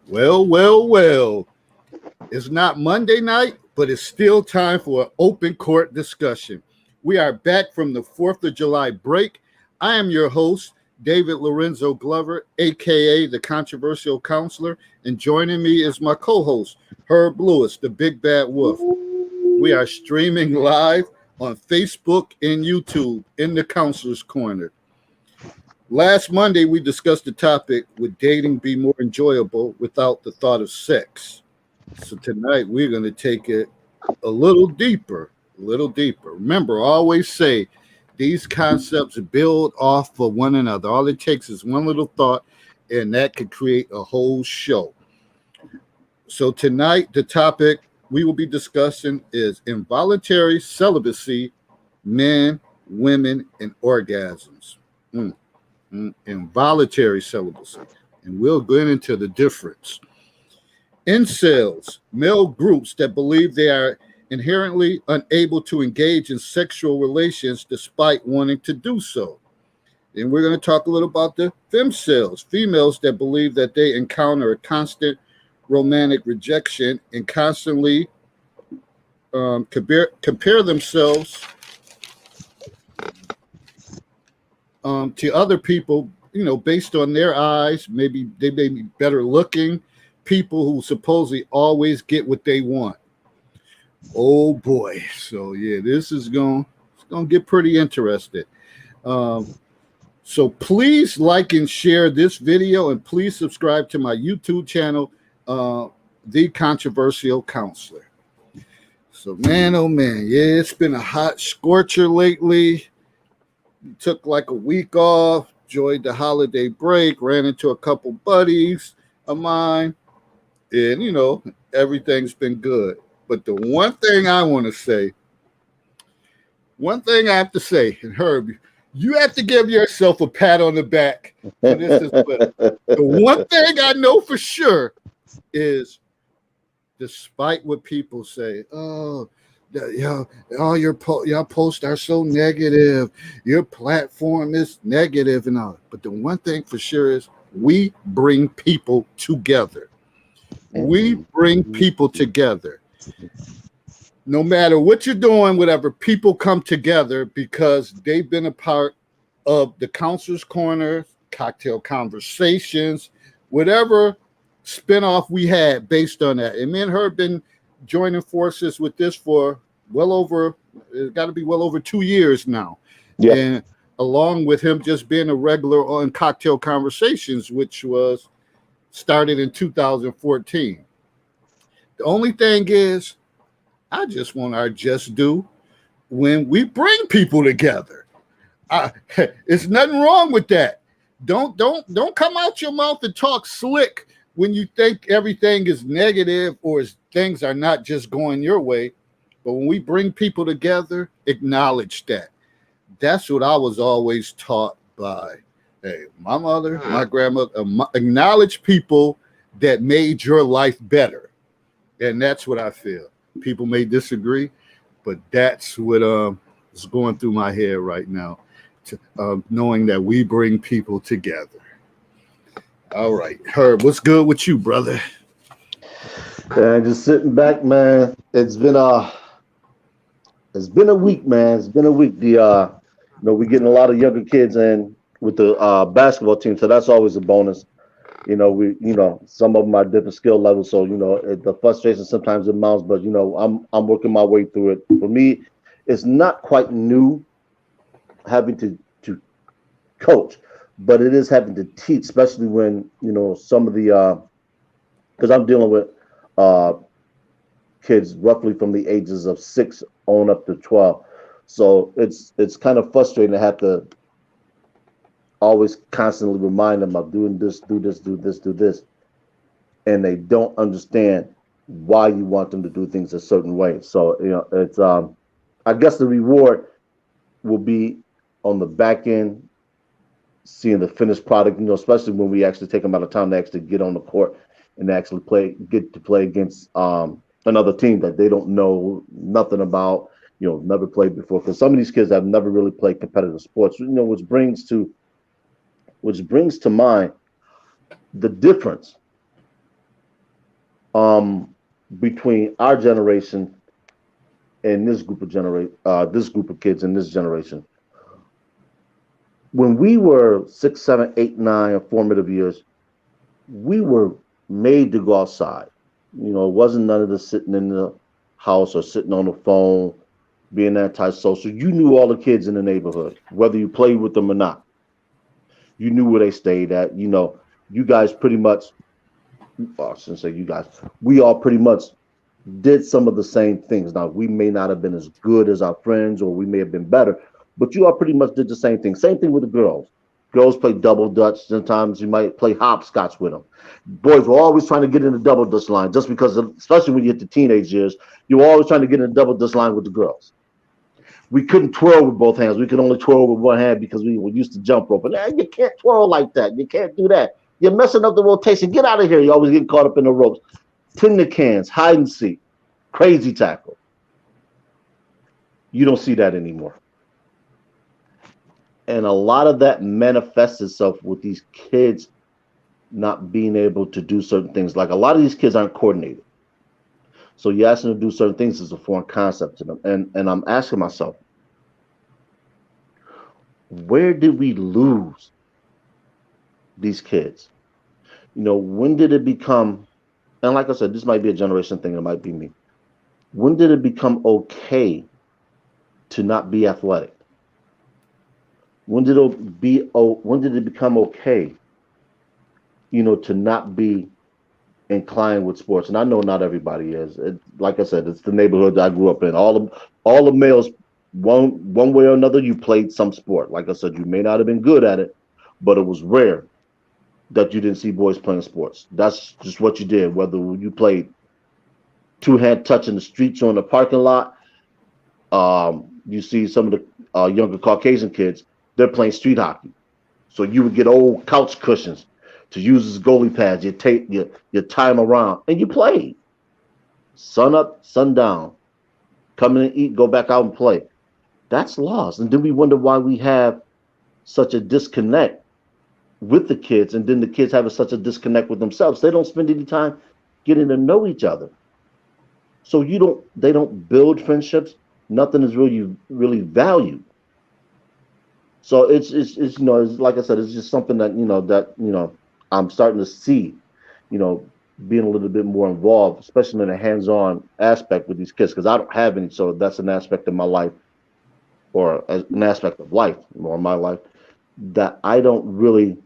Well, well, well. It's not Monday night, but it's still time for an open court discussion. We are back from the 4th of July break. I am your host, David Lorenzo Glover, aka the Controversial Counselor, and joining me is my co host, Herb Lewis, the Big Bad Wolf. We are streaming live on Facebook and YouTube in the Counselor's Corner. Last Monday, we discussed the topic: would dating be more enjoyable without the thought of sex? So tonight, we're going to take it a little deeper, a little deeper. Remember, I always say these concepts build off of one another. All it takes is one little thought, and that could create a whole show. So tonight, the topic we will be discussing is involuntary celibacy, men, women, and orgasms. Involuntary celibacy. And we'll get into the difference. Incels, male groups that believe they are inherently unable to engage in sexual relations despite wanting to do so. And we're going to talk a little about the femcels, females that believe that they encounter a constant romantic rejection and constantly compare themselves to other people, based on their eyes. Maybe they may be better looking people who supposedly always get what they want. Oh boy. So yeah, this is going to get pretty interesting. So please like and share this video, and please subscribe to my YouTube channel, The Controversial Counselor. So man, oh man, yeah, it's been a hot scorcher lately. Took like a week off, enjoyed the holiday break, ran into a couple buddies of mine, and everything's been good. But the one thing I have to say, and Herb, you have to give yourself a pat on the back for this as well. The one thing I know for sure is, despite what people say, your posts are so negative, your platform is negative and all. But the one thing for sure is we bring people together. We bring people together. No matter what you're doing, whatever, people come together because they've been a part of the Counselor's Corner, Cocktail Conversations, whatever spinoff we had based on that. And me and her have been joining forces with this for it's got to be well over 2 years now. Yeah. And along with him just being a regular on Cocktail Conversations, which was started in 2014. The only thing is, I just want our just due when we bring people together. It's nothing wrong with that. Don't come out your mouth and talk slick when you think everything is negative or things are not just going your way. But when we bring people together, acknowledge that. That's what I was always taught by my mother, my grandmother. Acknowledge people that made your life better. And that's what I feel. People may disagree, but that's what is going through my head right now, knowing that we bring people together. All right, Herb, what's good with you, brother? And just sitting back, man. It's been a week, man. It's been a week. We're getting a lot of younger kids in with the basketball team, so that's always a bonus. Some of them are different skill levels, so the frustration sometimes it mounts, but I'm working my way through it. For me, it's not quite new having to coach, but it is having to teach, especially when some of the because I'm dealing with kids roughly from the ages of 6 on up to 12. So it's kind of frustrating to have to always constantly remind them of doing this, do this, do this, do this. And they don't understand why you want them to do things a certain way. So, it's I guess the reward will be on the back end, seeing the finished product, especially when we actually take them out of time to actually get on the court and actually get to play against another team that they don't know nothing about, never played before. Because some of these kids have never really played competitive sports, which brings to mind the difference um, between our generation and this group of kids in this generation. When we were 6, 7, 8, 9 formative years, we were made to go outside. It wasn't none of the sitting in the house or sitting on the phone, being antisocial. You knew all the kids in the neighborhood, whether you played with them or not. You knew where they stayed at. You guys pretty much, well, I shouldn't say you guys, we all pretty much did some of the same things. Now, we may not have been as good as our friends, or we may have been better, but you all pretty much did the same thing. Same thing with the girls. Girls play double dutch. Sometimes you might play hopscotch with them. Boys were always trying to get in the double dutch line, just because, especially when you hit the teenage years, you were always trying to get in the double dutch line with the girls. We couldn't twirl with both hands. We could only twirl with one hand because we were used to jump rope. And you can't twirl like that. You can't do that. You're messing up the rotation. Get out of here. You always get caught up in the ropes. Tin the cans, hide and seek, crazy tackle. You don't see that anymore. And a lot of that manifests itself with these kids not being able to do certain things. Like, a lot of these kids aren't coordinated. So you ask them to do certain things is a foreign concept to them. And I'm asking myself, where did we lose these kids? When did it become, and like I said, this might be a generation thing, it might be me. When did it become okay to not be athletic? When did it become okay, to not be inclined with sports? And I know not everybody is. Like I said, it's the neighborhood that I grew up in. All the males, one way or another, you played some sport. Like I said, you may not have been good at it, but it was rare that you didn't see boys playing sports. That's just what you did. Whether you played two-hand touch in the streets or in the parking lot, you see some of the younger Caucasian kids, they're playing street hockey. So you would get old couch cushions to use as goalie pads. You tie them around, and you play. Sun up, sun down. Come in and eat, go back out and play. That's lost. And then we wonder why we have such a disconnect with the kids, and then the kids have such a disconnect with themselves. They don't spend any time getting to know each other. So they don't build friendships. Nothing is really valued. So it's like I said, it's just something that I'm starting to see, being a little bit more involved, especially in a hands-on aspect with these kids, because I don't have any. So that's an aspect of my life, or an aspect of life, or my life, that I don't really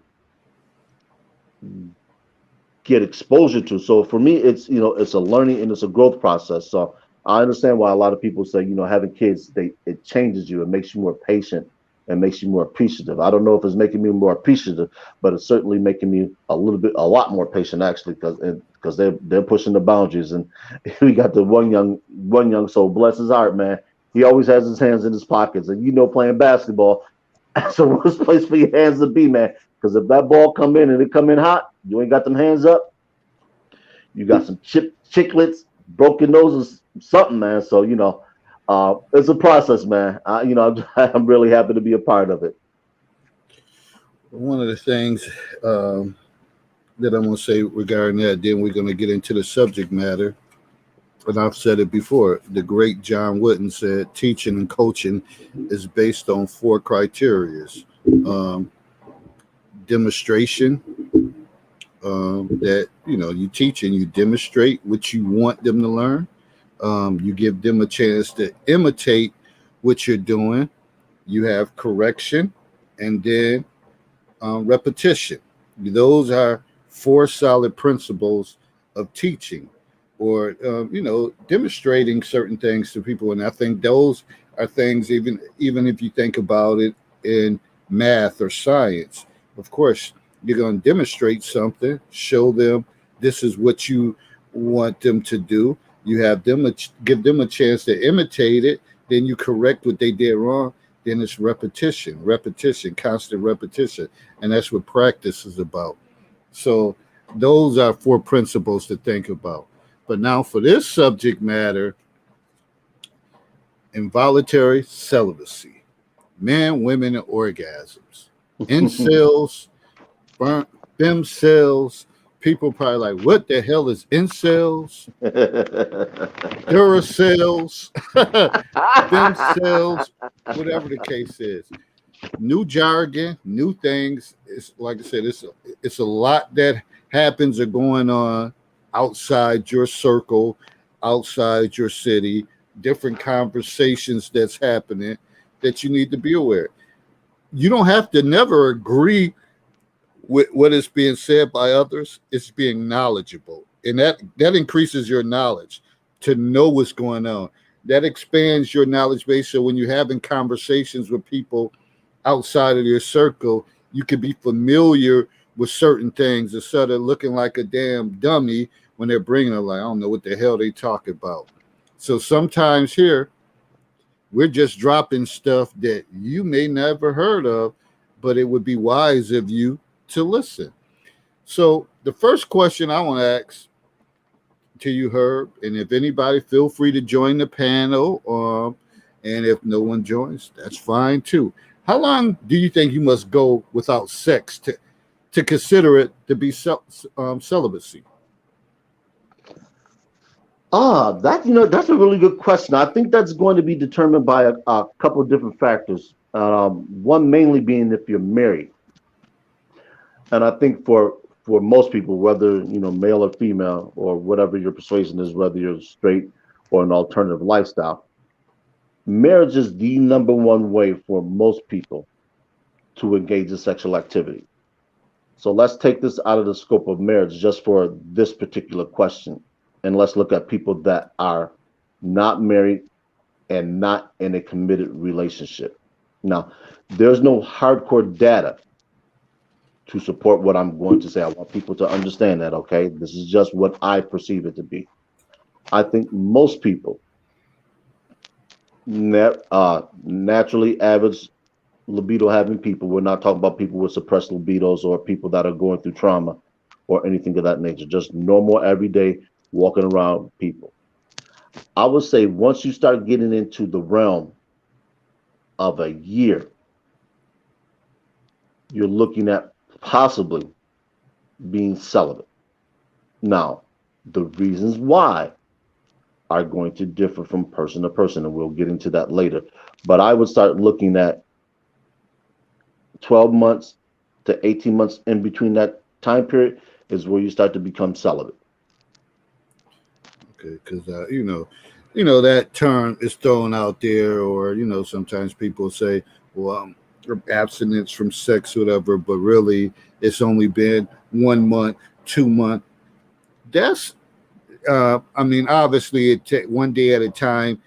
get exposure to. So for me, it's a learning and it's a growth process. So I understand why a lot of people say, having kids, it changes you, it makes you more patient and makes you more appreciative. I don't know if it's making me more appreciative, but it's certainly making me a lot more patient, actually, because they're pushing the boundaries. And we got the one young soul, bless his heart, man. He always has his hands in his pockets, and playing basketball, that's the worst place for your hands to be, man. Because if that ball come in and it come in hot, you ain't got them hands up. You got some chiclets, broken noses, something, man. So it's a process, man. I'm really happy to be a part of it. One of the things that I'm going to say regarding that, then we're going to get into the subject matter. And I've said it before. The great John Wooden said teaching and coaching is based on four criteria: um, demonstration, that you teach and you demonstrate what you want them to learn. You give them a chance to imitate what you're doing. You have correction, and then repetition. Those are four solid principles of teaching, or demonstrating certain things to people. And I think those are things, even if you think about it in math or science. Of course, you're going to demonstrate something, show them this is what you want them to do. You have them give them a chance to imitate it. Then you correct what they did wrong. Then it's repetition, constant repetition, and that's what practice is about. So those are four principles to think about. But now for this subject matter, involuntary celibacy, men, women, and orgasms, incels, fem cells, People probably like, what the hell is incels, Duracells, themselves, whatever the case is. New jargon, new things. It's like I said, it's a lot that happens or going on outside your circle, outside your city, different conversations that's happening that you need to be aware. You don't have to never agree with what is being said by others. It's being knowledgeable, and that increases your knowledge to know what's going on. That expands your knowledge base. So when you're having conversations with people outside of your circle, you can be familiar with certain things instead of looking like a damn dummy when they're bringing it. Like, I don't know what the hell they talk about. So sometimes here we're just dropping stuff that you may never heard of, but it would be wise of you to listen. So the first question I want to ask to you, Herb, and if anybody, feel free to join the panel. And if no one joins, that's fine too. How long do you think you must go without sex to consider it to be celibacy? That's a really good question. I think that's going to be determined by a couple of different factors. One mainly being if you're married, and I think for most people, whether male or female or whatever your persuasion is, whether you're straight or an alternative lifestyle, marriage is the number one way for most people to engage in sexual activity. So let's take this out of the scope of marriage just for this particular question. And let's look at people that are not married and not in a committed relationship. Now, there's no hardcore data to support what I'm going to say. I want people to understand that, okay? This is just what I perceive it to be. I think most people, naturally average libido having people, we're not talking about people with suppressed libidos or people that are going through trauma or anything of that nature, just normal, everyday, walking around people. I would say once you start getting into the realm of a year, you're looking at possibly being celibate. Now, the reasons why are going to differ from person to person, and we'll get into that later. But I would start looking at 12 months to 18 months in between that time period is where you start to become celibate. Okay, because that term is thrown out there, or sometimes people say, "Well, abstinence from sex, whatever," but really, it's only been 1 month, 2 months. That's, I mean, obviously, it take one day at a time.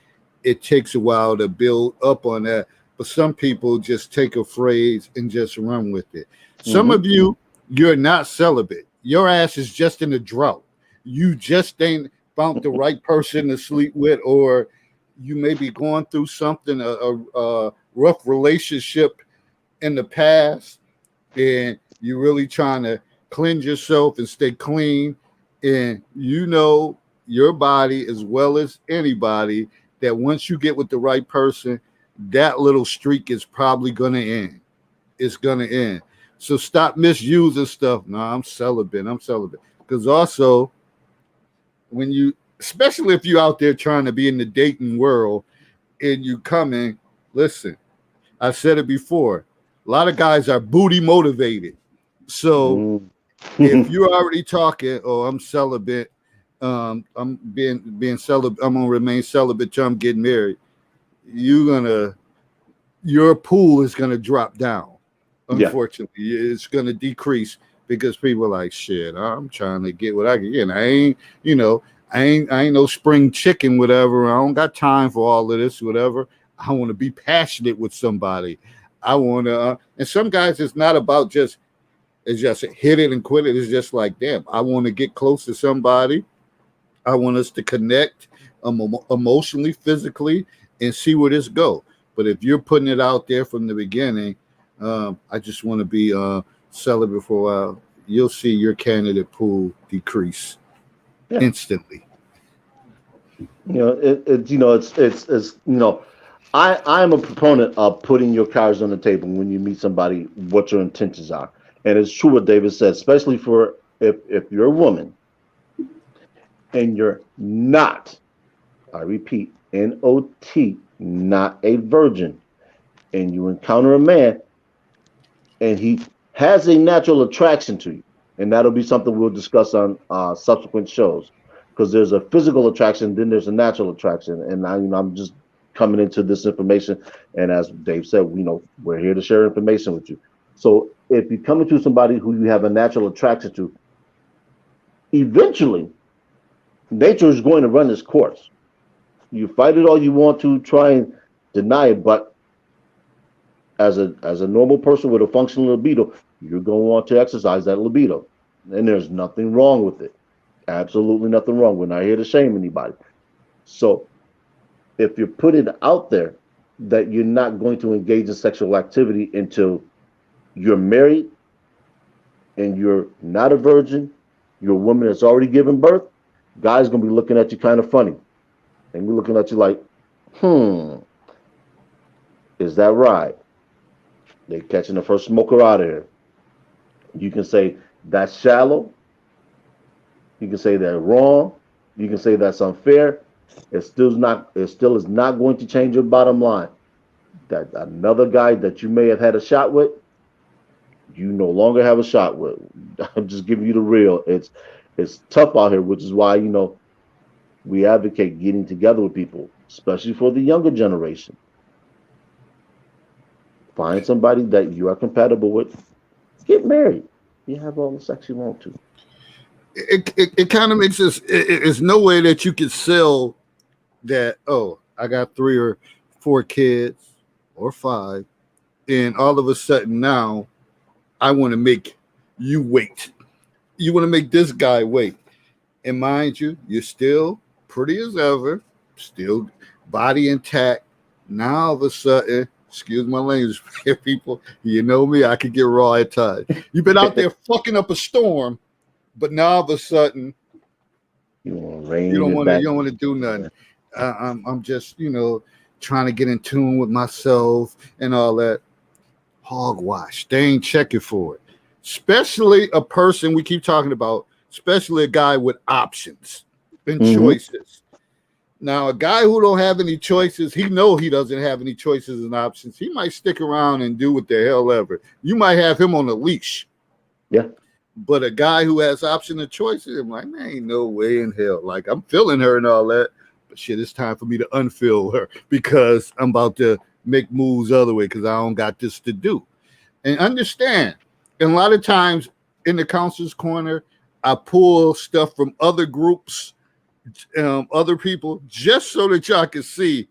It takes a while to build up on that, but some people just take a phrase and just run with it. Some Mm-hmm. of you, you're not celibate. Your ass is just in a drought. You just ain't found the right person to sleep with, or you may be going through something, a rough relationship in the past, and you're really trying to cleanse yourself and stay clean. And your body as well as anybody that once you get with the right person, that little streak is probably going to end. It's going to end. So stop misusing stuff. No, I'm celibate. I'm celibate. Because also, when you, especially if you're out there trying to be in the dating world and you come in, listen, I've said it before. A lot of guys are booty motivated. So if Mm-hmm. you're already talking, oh, I'm celibate, I'm being celibate, I'm gonna remain celibate till I'm getting married, your pool is gonna drop down. Yeah. Unfortunately, it's gonna decrease because people are like, shit, I'm trying to get what I can get. And I ain't, I ain't no spring chicken, whatever. I don't got time for all of this, whatever. I want to be passionate with somebody. I want to, and some guys, it's not about just, it's just hit it and quit it. It's just like, damn, I want to get close to somebody. I want us to connect emotionally, physically, and see where this go. But if you're putting it out there from the beginning, I just want to be celibate for a while. You'll see your candidate pool decrease Yeah. instantly. I'm a proponent of putting your cards on the table when you meet somebody, what your intentions are. And it's true what David said, especially for if you're a woman and you're not, I repeat, NOT, not a virgin, and you encounter a man and he has a natural attraction to you, and that'll be something we'll discuss on subsequent shows, because there's a physical attraction, then there's a natural attraction, and I'm just coming into this information, and as Dave said, we're here to share information with you. So if you come into somebody who you have a natural attraction to, eventually nature is going to run its course. You fight it all you want to, try and deny it, but as a normal person with a functional libido, you're going to want to exercise that libido, and there's nothing wrong with it. Absolutely nothing wrong. We're not here to shame anybody. So if you're putting out there that you're not going to engage in sexual activity until you're married and you're not a virgin, you're a woman that's already given birth, guys gonna be looking at you kind of funny, and we're looking at you like, is that right? They're catching the first smoker out of here. You can say that's shallow. You can say they're wrong. You can say that's unfair. It still is not going to change your bottom line. That another guy that you may have had a shot with, you no longer have a shot with. I'm just giving you the real. It's tough out here, which is why we advocate getting together with people, especially for the younger generation. Find somebody that you are compatible with. Get married. You have all the sex you want to. It kind of makes this. It's no way that you can sell that. Oh, I got 3 or 4 kids or 5, and all of a sudden now I want to make you wait. You want to make this guy wait. And mind you, you're still pretty as ever, still body intact. Now all of a sudden, excuse my language, people, you know me, I could get raw at times. You've been out there fucking up a storm, but now all of a sudden, you don't want to do nothing. I'm just, trying to get in tune with myself and all that. Hogwash. They ain't checking for it. Especially a person we keep talking about, especially a guy with options and choices. Now, a guy who don't have any choices, he doesn't have any choices and options. He might stick around and do what the hell ever. You might have him on a leash. Yeah. But a guy who has option and choices, I'm like, man, ain't no way in hell. Like, I'm feeling her and all that. But shit, it's time for me to unfeel her because I'm about to make moves other way because I don't got this to do. And understand, and a lot of times in the counselor's corner, I pull stuff from other groups, other people, just so that y'all can see,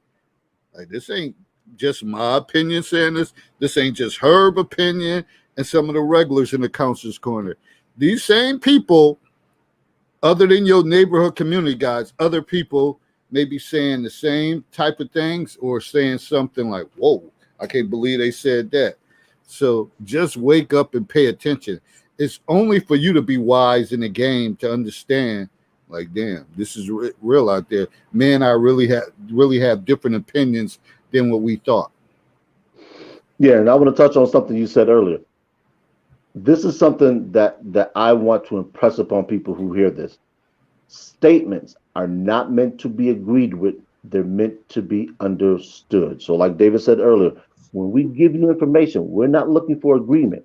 like, this ain't just my opinion saying this. This ain't just Herb opinion and some of the regulars in the counselor's corner. These same people, other than your neighborhood community guys, other people may be saying the same type of things or saying something like, whoa, I can't believe they said that. So just wake up and pay attention. It's only for you to be wise in the game to understand, like, damn, this is real out there. Man, I really have different opinions than what we thought. Yeah, and I want to touch on something you said earlier. This is something that I want to impress upon people who hear this. Statements are not meant to be agreed with. They're meant to be understood. So like David said earlier, when we give you information, we're not looking for agreement.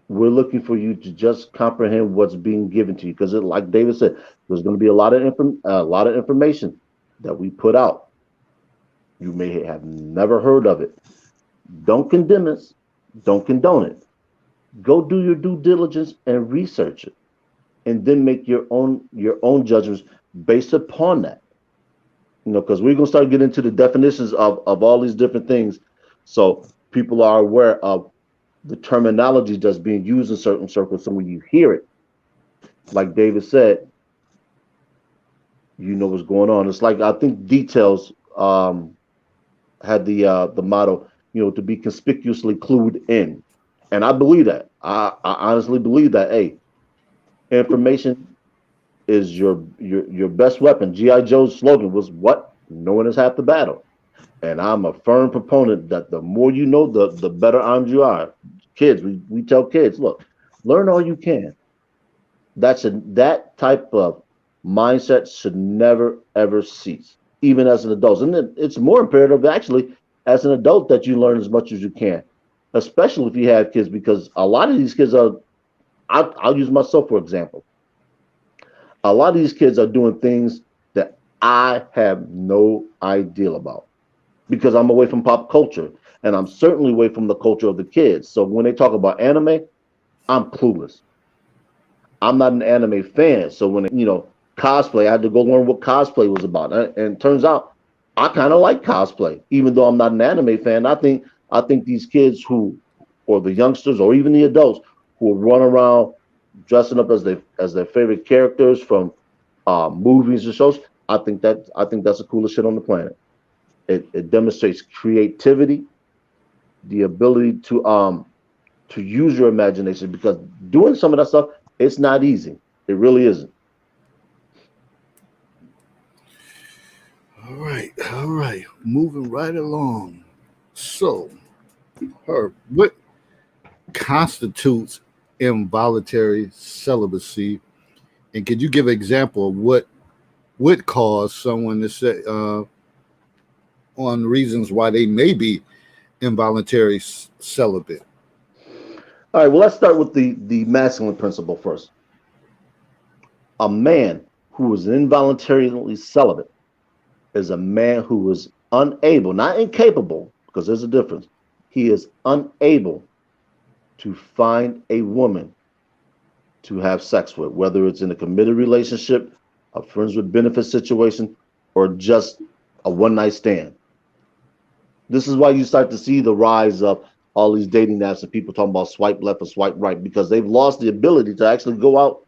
We're looking for you to just comprehend what's being given to you. Because like David said, there's going to be a lot of information that we put out. You may have never heard of it. Don't condemn us. Don't condone it. Go do your due diligence and research it, and then make your own judgments based upon that. Because we're gonna start getting into the definitions of all these different things, so people are aware of the terminology that's being used in certain circles. So when you hear it, like David said, you know what's going on. It's like, I think Details had the motto, to be conspicuously clued in. And I believe that. I honestly believe that. Hey, information is your best weapon. G.I. Joe's slogan was, what? Knowing is half the battle. And I'm a firm proponent that the more you know, the better armed you are. Kids, we tell kids, look, learn all you can. That type of mindset should never ever cease, even as an adult. And it's more imperative actually as an adult that you learn as much as you can, especially if you have kids, because a lot of these kids are. I'll use myself for example. A lot of these kids are doing things that I have no idea about because I'm away from pop culture and I'm certainly away from the culture of the kids. So when they talk about anime, I'm clueless. I'm not an anime fan. So when cosplay, I had to go learn what cosplay was about. And turns out I kind of like cosplay, even though I'm not an anime fan. I think these kids or the youngsters, or even the adults who run around dressing up as their favorite characters from movies and shows. I think that's the coolest shit on the planet. It demonstrates creativity, the ability to use your imagination, because doing some of that stuff, it's not easy. It really isn't. All right. Moving right along. So, what constitutes involuntary celibacy? And could you give an example of what would cause someone to say on reasons why they may be involuntary celibate? All right, well, let's start with the masculine principle first. A man who is involuntarily celibate is a man who is unable, not incapable, because there's a difference. He is unable to find a woman to have sex with, whether it's in a committed relationship, a friends with benefits situation, or just a one night stand. This is why you start to see the rise of all these dating apps and people talking about swipe left or swipe right, because they've lost the ability to actually go out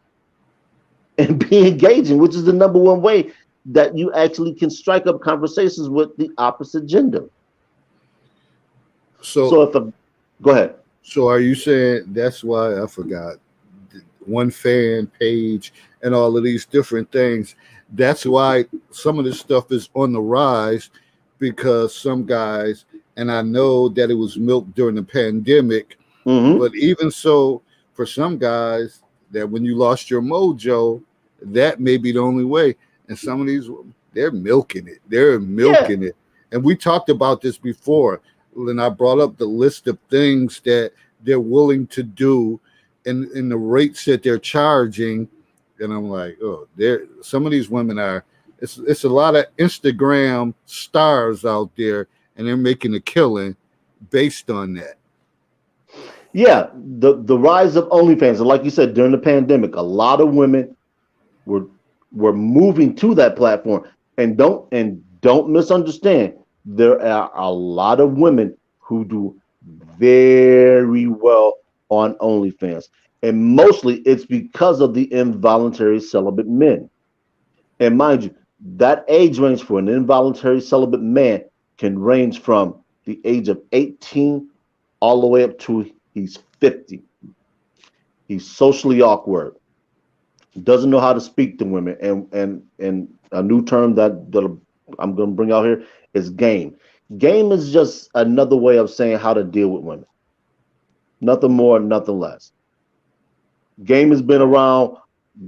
and be engaging, which is the number one way that you actually can strike up conversations with the opposite gender. So So, if a Go ahead. so are you saying that's why I forgot one fan page and all of these different things? That's why some of this stuff is on the rise because some guys, and I know that it was milked during the pandemic, Hmm. but even so, for some guys, that when you lost your mojo, that may be the only way. And some of these, they're milking it. They're Yeah, milking it. And we talked about this before. And I brought up the list of things that they're willing to do and the rates that they're charging. And I'm like, oh, there. Some of these women are. It's a lot of Instagram stars out there, and they're making a killing based on that. yeah. The rise of OnlyFans, and like you said, during the pandemic, a lot of women were were moving to that platform. And don't misunderstand. There are a lot of women who do very well on OnlyFans, and mostly it's because of the involuntary celibate men. And mind you, that age range for an involuntary celibate man can range from the age of 18 all the way up to he's 50. He's socially awkward, doesn't know how to speak to women, and a new term that I'm going to bring out here is game. Game is just another way of saying how to deal with women. Nothing more, nothing less. Game has been around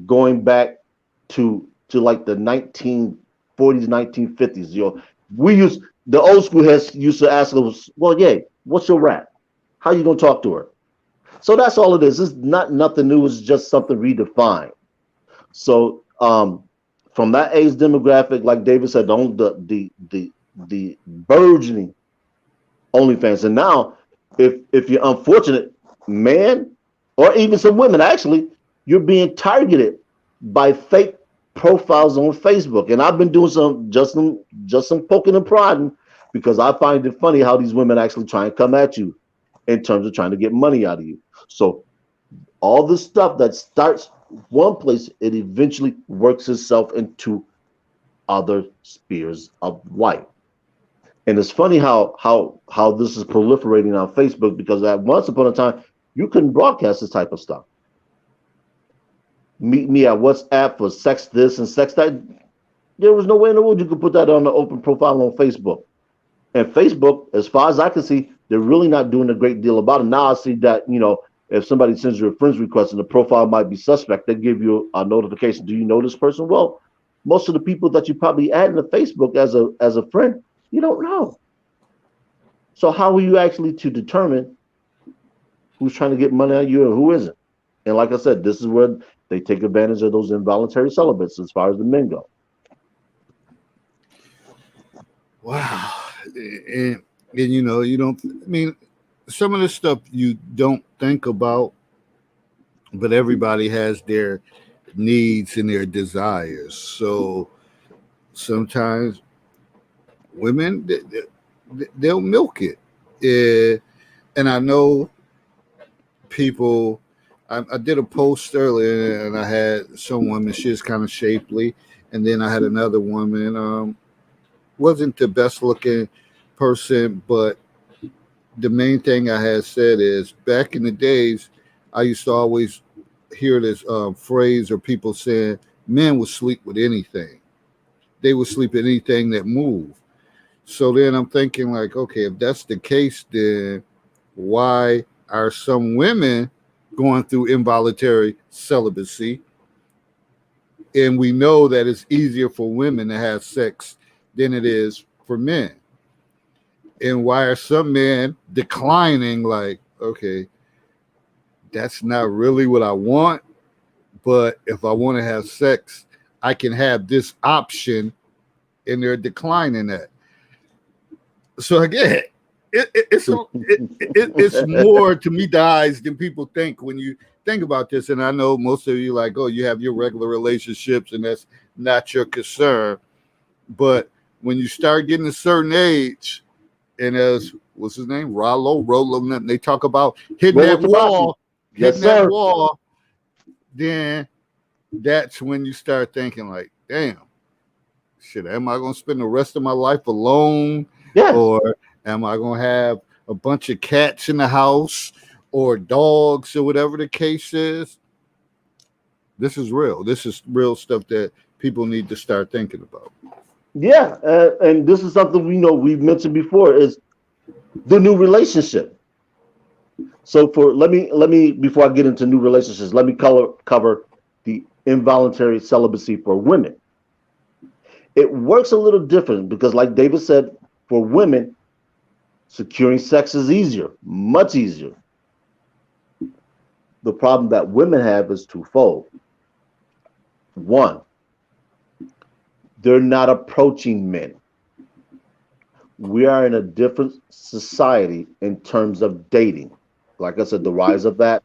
going back to like the 1940s, 1950s. We used the old school heads used to ask us, "Well, yeah, what's your rap? How you gonna talk to her?" So that's all it is. It's not nothing new. It's just something redefined. So from that age demographic, like David said, the burgeoning OnlyFans, and now if you're unfortunate, man, or even some women, actually, you're being targeted by fake profiles on Facebook. And I've been doing some poking and prodding because I find it funny how these women actually try and come at you in terms of trying to get money out of you. So all the stuff that starts one place, it eventually works itself into other spheres of life. And it's funny how this is proliferating on Facebook, because at once upon a time you couldn't broadcast this type of stuff. Meet me at WhatsApp for sex this and sex that. There was no way in the world you could put that on an open profile on Facebook. And Facebook, as far as I can see, they're really not doing a great deal about it. Now I see that, If somebody sends you a friend's request and the profile might be suspect, they give you a notification. Do you know this person? Well, most of the people that you probably add in the Facebook as a friend, you don't know. So how are you actually to determine who's trying to get money out of you and who isn't? And like I said, this is where they take advantage of those involuntary celibates as far as the men go. Wow. And you know, you don't, I mean, some of the stuff you don't think about, but everybody has their needs and their desires. So sometimes women, they'll milk it. And I know people, I did a post earlier and I had some woman, she was kind of shapely. And then I had another woman, wasn't the best looking person, but the main thing I had said is back in the days, I used to always hear this phrase or people saying men would sleep with anything. They would sleep with anything that moved. So then I'm thinking like, okay, if that's the case, then why are some women going through involuntary celibacy? And we know that it's easier for women to have sex than it is for men. And why are some men declining like, okay, that's not really what I want, but if I want to have sex, I can have this option, and they're declining that. So again, it's more to me guys than people think when you think about this. And I know most of you like, oh, you have your regular relationships, and that's not your concern. But when you start getting a certain age, and as what's his name, Rollo, they talk about hitting Rollo that wall, yes, hitting that sir. wall, then that's when you start thinking like, damn, shit, am I gonna spend the rest of my life alone? Yes. Or am I gonna have a bunch of cats in the house or dogs or whatever the case is? This is real. This is real stuff that people need to start thinking about. Yeah, and this is something we know we've mentioned before is the new relationship. So for let me before I get into new relationships, let me cover the involuntary celibacy for women. It works a little different because, like David said, for women, securing sex is easier, much easier. The problem that women have is twofold. One, they're not approaching men. We are in a different society in terms of dating. Like I said, the rise of that,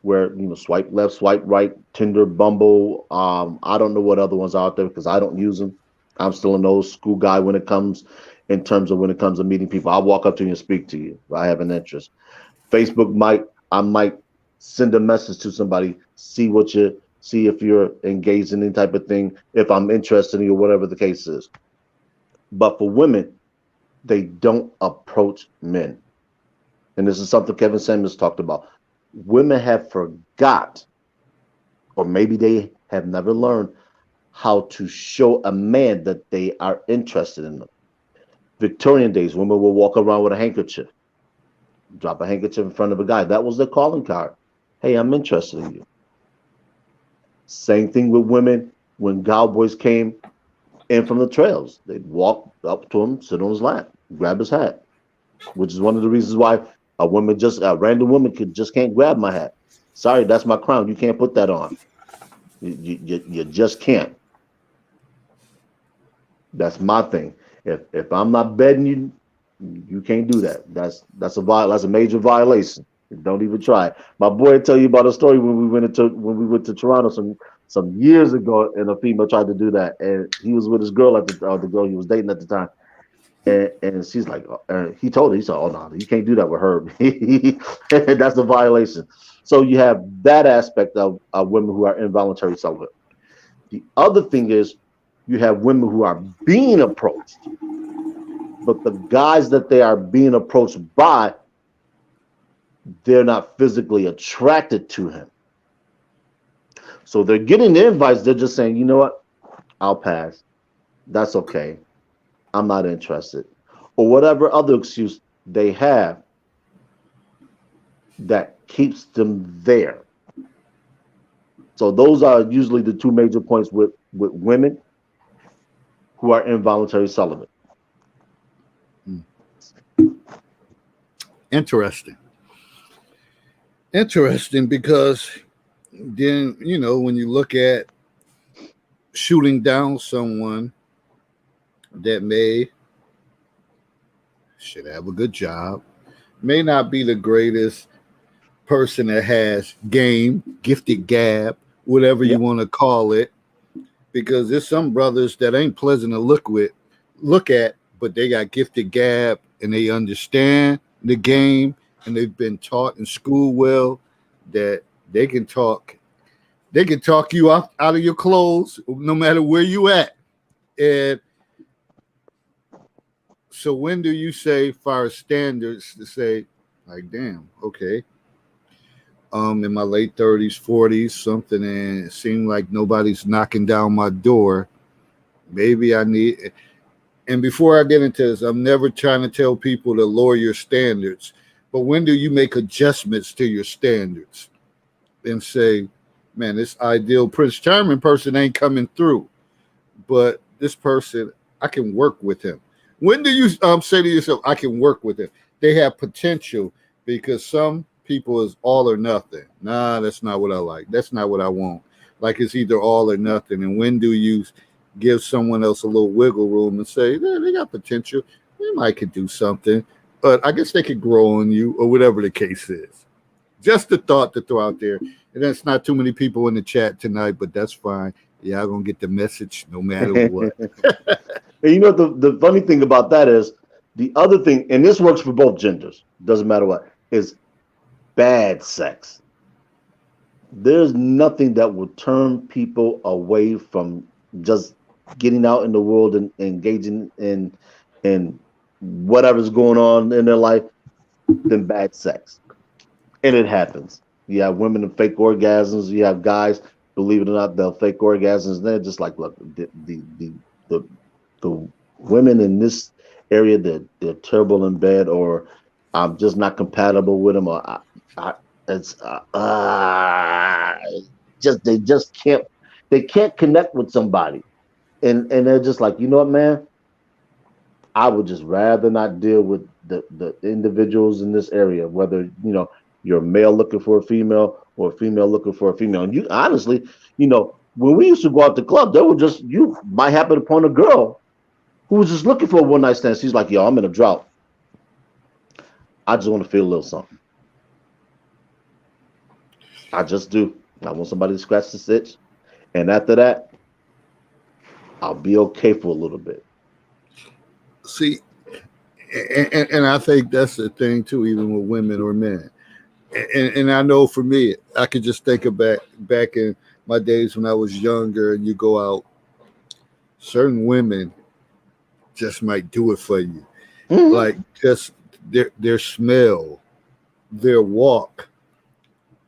where swipe left, swipe right, Tinder, Bumble. I don't know what other ones are out there because I don't use them. I'm still an old school guy when it comes when it comes to meeting people. I'll walk up to you and speak to you if I have an interest. Facebook I might send a message to somebody, see if you're engaged in any type of thing, if I'm interested in you, or whatever the case is. But for women, they don't approach men. And this is something Kevin Samuels talked about. Women have forgot, or maybe they have never learned how to show a man that they are interested in them. Victorian days, women will walk around with a handkerchief, drop a handkerchief in front of a guy. That was their calling card. Hey, I'm interested in you. Same thing with women when cowboys came in from the trails. They'd walk up to him, sit on his lap, grab his hat, which is one of the reasons why a random woman just can't grab my hat. Sorry, that's my crown. You can't put that on. You just can't. That's my thing. If I'm not bedding you, you can't do that. That's a major violation. Don't even try. My boy will tell you about a story when we went to Toronto some years ago, and a female tried to do that, and he was with his girl the girl he was dating at the time. And she's like, he told her, he said, oh, no, you can't do that with her. That's a violation. So you have that aspect of women who are involuntary celibate. The other thing is you have women who are being approached, but the guys that they are being approached by, they're not physically attracted to him. So they're getting the invites. They're just saying, you know what? I'll pass. That's okay. I'm not interested. Or whatever other excuse they have that keeps them there. So those are usually the two major points with women who are involuntary celibate. Interesting. Interesting, because then, when you look at shooting down someone that should have a good job, may not be the greatest person that has game, gifted gab, whatever you Yep. want to call it, because there's some brothers that ain't pleasant to look at, but they got gifted gab and they understand the game, and they've been taught in school well that they can talk you out of your clothes no matter where you at. And so when do you say fire standards to say, like, damn, okay, in my late 30s, 40s, something, and it seemed like nobody's knocking down my door. Maybe I need. And before I get into this, I'm never trying to tell people to lower your standards, but when do you make adjustments to your standards and say, man, this ideal Prince Charming person ain't coming through, but this person, I can work with him. When do you say to yourself, I can work with him? They have potential, because some people is all or nothing. Nah, that's not what I like. That's not what I want. Like, it's either all or nothing. And when do you give someone else a little wiggle room and say, yeah, they got potential. They might could do something, but I guess they could grow on you, or whatever the case is. Just a thought to throw out there. And that's not too many people in the chat tonight, but that's fine. Yeah, I'm going to get the message no matter what. And the funny thing about that is the other thing, and this works for both genders, doesn't matter what, is bad sex. There's nothing that will turn people away from just getting out in the world and engaging in whatever's going on in their life than bad sex. And it happens. You have women in fake orgasms. You have guys, believe it or not, they'll fake orgasms. And they're just like, look, the women in this area, they're terrible in bed, or I'm just not compatible with them, or it's they can't connect with somebody, and they're just like, you know what, man, I would just rather not deal with the individuals in this area, whether you're a male looking for a female or a female looking for a female. And you honestly, when we used to go out to club, you might happen upon a girl who was just looking for a one night stand. She's like, yo, I'm in a drought. I just want to feel a little something. I just do. I want somebody to scratch the itch. And after that, I'll be okay for a little bit. See, and I think that's the thing too, even with women or men. And I know for me, I could just think of back in my days when I was younger, and you go out, certain women just might do it for you. Mm-hmm. Like, just their smell, their walk,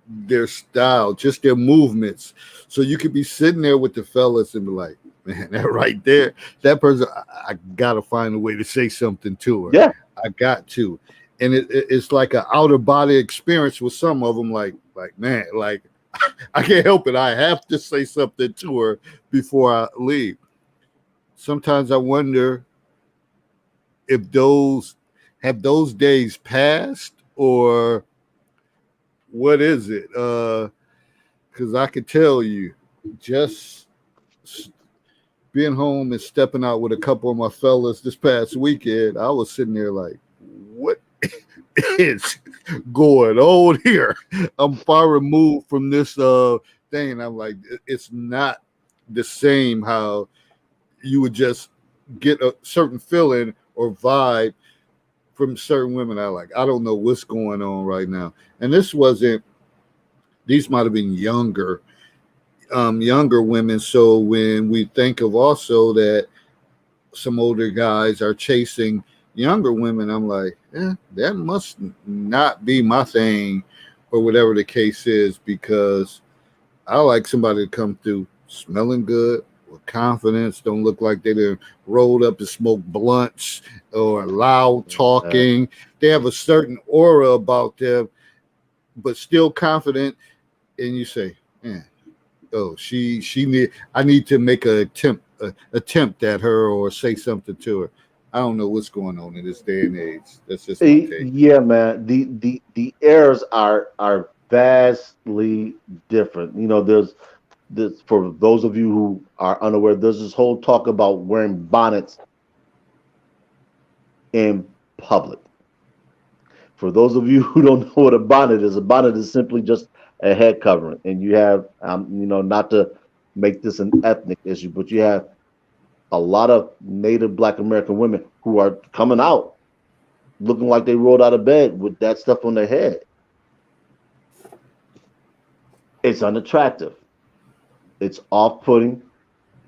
their style, just their movements. So you could be sitting there with the fellas and be like, man, that right there, that person, I gotta find a way to say something to her. Yeah, I got to. And it's like an outer body experience with some of them. Like, man, like, I can't help it. I have to say something to her before I leave. Sometimes I wonder if those days passed, or what is it? Because I could tell you, just being home and stepping out with a couple of my fellas this past weekend, I was sitting there like, what is going on here? I'm far removed from this thing, and I'm like, it's not the same how you would just get a certain feeling or vibe from certain women. I don't know what's going on right now. And these might have been younger women. So when we think of also that some older guys are chasing younger women, I'm like, that must not be my thing, or whatever the case is, because I like somebody to come through smelling good, with confidence, don't look like they done rolled up and smoked blunts or loud talking. They have a certain aura about them but still confident, and you say, "Man, oh, she need. I need to make attempt at her or say something to her." I don't know what's going on in this day and age. That's just my take. Yeah, man. The errors are vastly different. You know, there's this, for those of you who are unaware, there's this whole talk about wearing bonnets in public. For those of you who don't know what a bonnet is simply just a head covering, and you have, you know, not to make this an ethnic issue, but you have a lot of Native Black American women who are coming out looking like they rolled out of bed with that stuff on their head. It's unattractive. It's off-putting,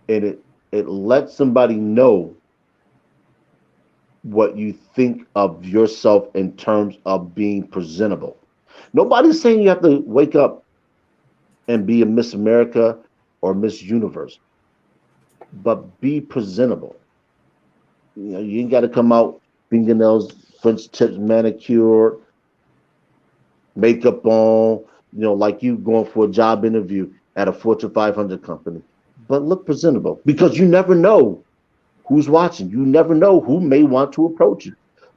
and it lets somebody know what you think of yourself in terms of being presentable. Nobody's saying you have to wake up and be a Miss America or Miss Universe, but be presentable. You know, you ain't got to come out fingernails, French tips, manicured, makeup on, you know, like you going for a job interview at a Fortune 500 company. But look presentable, because you never know who's watching. You never know who may want to approach you.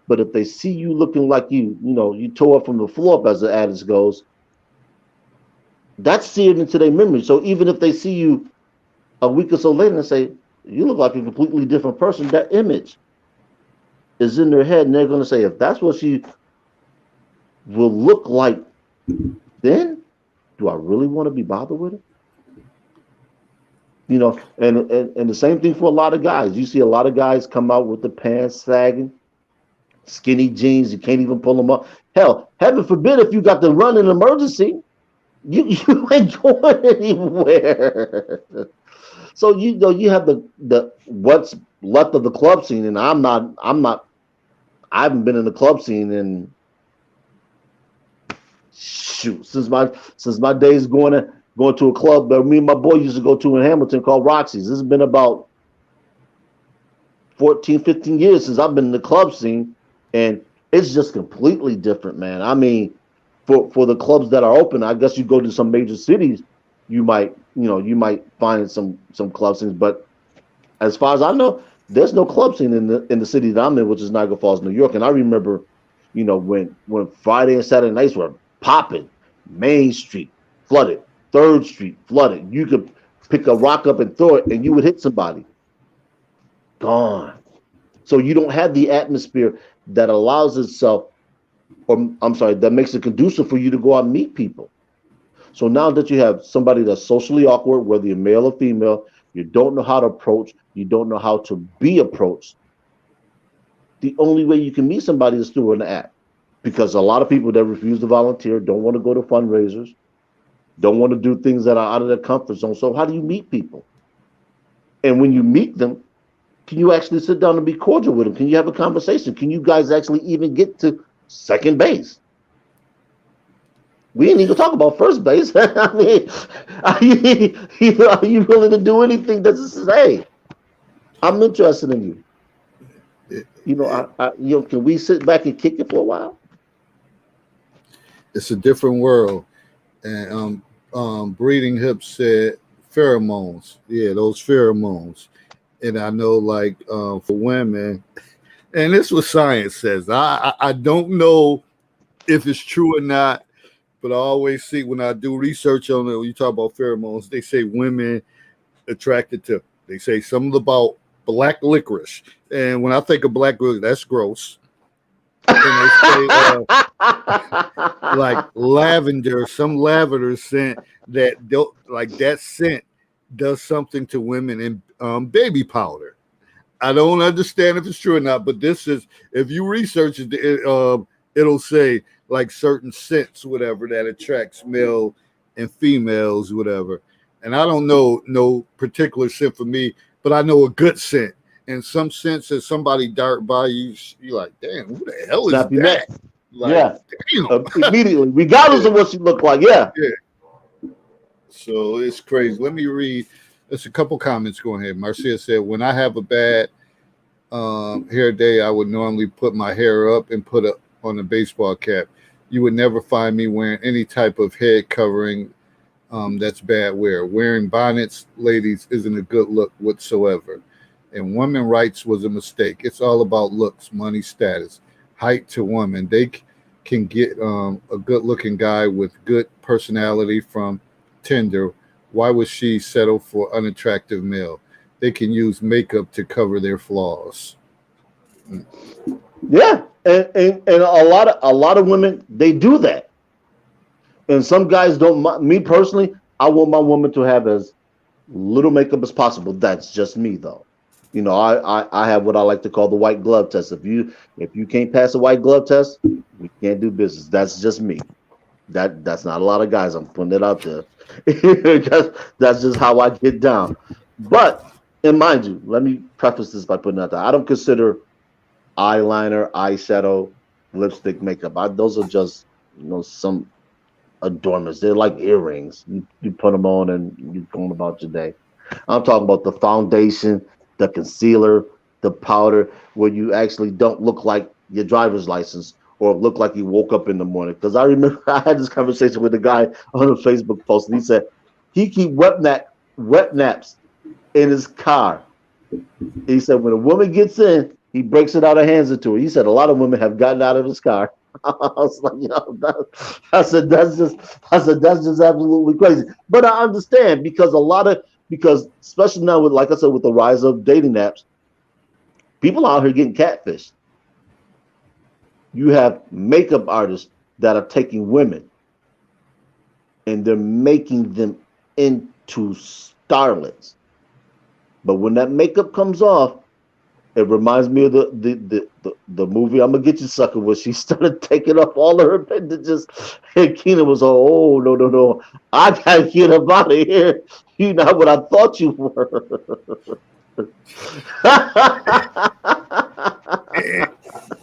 But if they see you looking like you know, you tore up from the floor up, as the adage goes, that's seared into their memory. So even if they see you a week or so later and say, you look like a completely different person, that image is in their head. And they're going to say, if that's what she will look like, then do I really want to be bothered with it? You know, and the same thing for a lot of guys. You see a lot of guys come out with the pants sagging, skinny jeans, you can't even pull them up. Hell, heaven forbid if you got to run in an emergency, you ain't going anywhere. So you know you have the what's left of the club scene, and I haven't been in the club scene in shoot since my days going to a club that me and my boy used to go to in Hamilton called Roxy's. This has been about 14, 15 years since I've been in the club scene, and it's just completely different, man. I mean, for the clubs that are open, I guess you go to some major cities, you might find some club scenes, but as far as I know, there's no club scene in the city that I'm in, which is Niagara Falls, New York. And I remember, you know, when Friday and Saturday nights were popping, Main Street flooded, Third Street flooded. You could pick a rock up and throw it, and you would hit somebody. Gone. So you don't have the atmosphere that allows itself, or I'm sorry, that makes it conducive for you to go out and meet people. So now that you have somebody that's socially awkward, whether you're male or female, you don't know how to approach, you don't know how to be approached. The only way you can meet somebody is through an app, because a lot of people that refuse to volunteer don't want to go to fundraisers, don't want to do things that are out of their comfort zone. So how do you meet people? And when you meet them, can you actually sit down and be cordial with them? Can you have a conversation? Can you guys actually even get to second base? We ain't even talk about first base. I mean, are you willing to do anything that says, hey, I'm interested in you? You know, can we sit back and kick it for a while? It's a different world. And Breeding Hips said pheromones. Yeah, those pheromones. And I know, like, for women, and this is what science says. I don't know if it's true or not, but I always see when I do research on it, when you talk about pheromones, they say women attracted to, they say something about black licorice. And when I think of black licorice, that's gross. And they say like lavender, some lavender scent that don't, like that scent does something to women, and baby powder. I don't understand if it's true or not, but this is, if you research it, it'll say like certain scents, whatever, that attracts male and females, whatever. And I don't know no particular scent for me, but I know a good scent. And some scents that somebody dart by you, you're like, damn, who the hell is Snap your neck. that? Like, Yeah, damn. immediately, regardless of what she looked like. Yeah. Yeah. So it's crazy. Let me read. There's a couple comments going ahead. Marcia said, when I have a bad hair day, I would normally put my hair up and put on a baseball cap. you would never find me wearing any type of head covering. That's bad wear. Wearing bonnets, ladies, isn't a good look whatsoever. And women rights was a mistake. It's all about looks, money, status, height to woman. Can get a good looking guy with good personality from Tinder. Why would she settle for unattractive male? They can use makeup to cover their flaws. Mm. Yeah, and a lot of women they do that, and some guys don't. Me personally, I want my woman to have as little makeup as possible. That's just me, though. I have what I like to call the white glove test. If you can't pass a white glove test, we can't do business. That's just me. That's not a lot of guys. I'm putting it out there. that's just how I get down. But and mind you, let me preface this by putting out there. I don't consider eyeliner, eyeshadow, lipstick, makeup. Those are just some adornments. They're like earrings. You put them on and you're going about your day. I'm talking about the foundation, the concealer, the powder, where you actually don't look like your driver's license or look like you woke up in the morning. Because I remember I had this conversation with a guy on a Facebook post, and he said he keep wet naps in his car. He said when a woman gets in, he breaks it out of hands into her. He said a lot of women have gotten out of his car. I was like, I said that's just absolutely crazy. But I understand because especially now with, like I said, with the rise of dating apps, people out here getting catfished. You have makeup artists that are taking women and they're making them into starlets. But when that makeup comes off, it reminds me of the movie "I'm Gonna Get You, Sucker," where she started taking off all of her bandages, and Keenan was, "Oh no, no, no! I gotta get up out of here. You're not what I thought you were."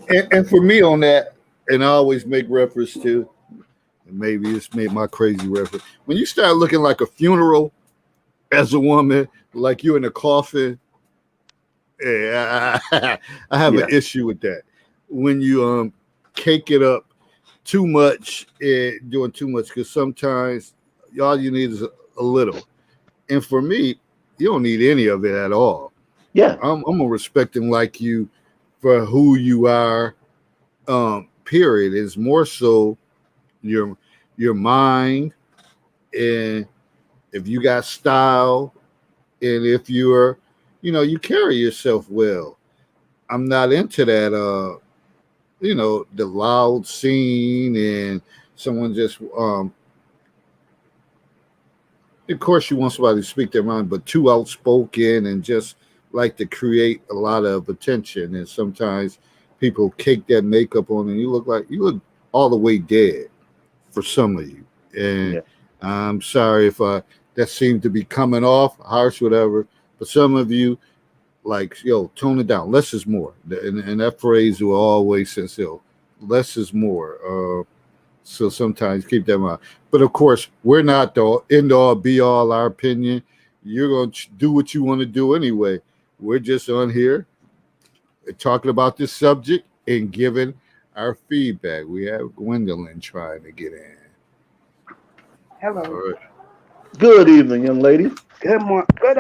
And for me on that, and I always make reference to, and maybe it's made my crazy reference. When you start looking like a funeral as a woman, like you're in a coffin, yeah, I have an Yeah, issue with that. When you cake it up too much and doing too much, because sometimes all you need is a little. And for me, you don't need any of it at all. yeah, I'm gonna respect and like you for who you are. Period. Is more so your your mind, and if you got style, and if you're, you carry yourself well. I'm not into that. The loud scene and someone just of course you want somebody to speak their mind, but too outspoken and just like to create a lot of attention. And sometimes people cake that makeup on and you look all the way dead for some of you. And yeah. I'm sorry if that seemed to be coming off harsh, whatever. But some of you, like, yo, tone it down. Less is more. And that phrase will always says, yo, less is more. So sometimes keep that in mind. But of course, we're not the end all be all, our opinion. You're going to do what you want to do anyway. We're just on here talking about this subject and giving our feedback. We have Gwendolyn trying to get in. All Hello. right. Good evening, young lady. Good morning. Good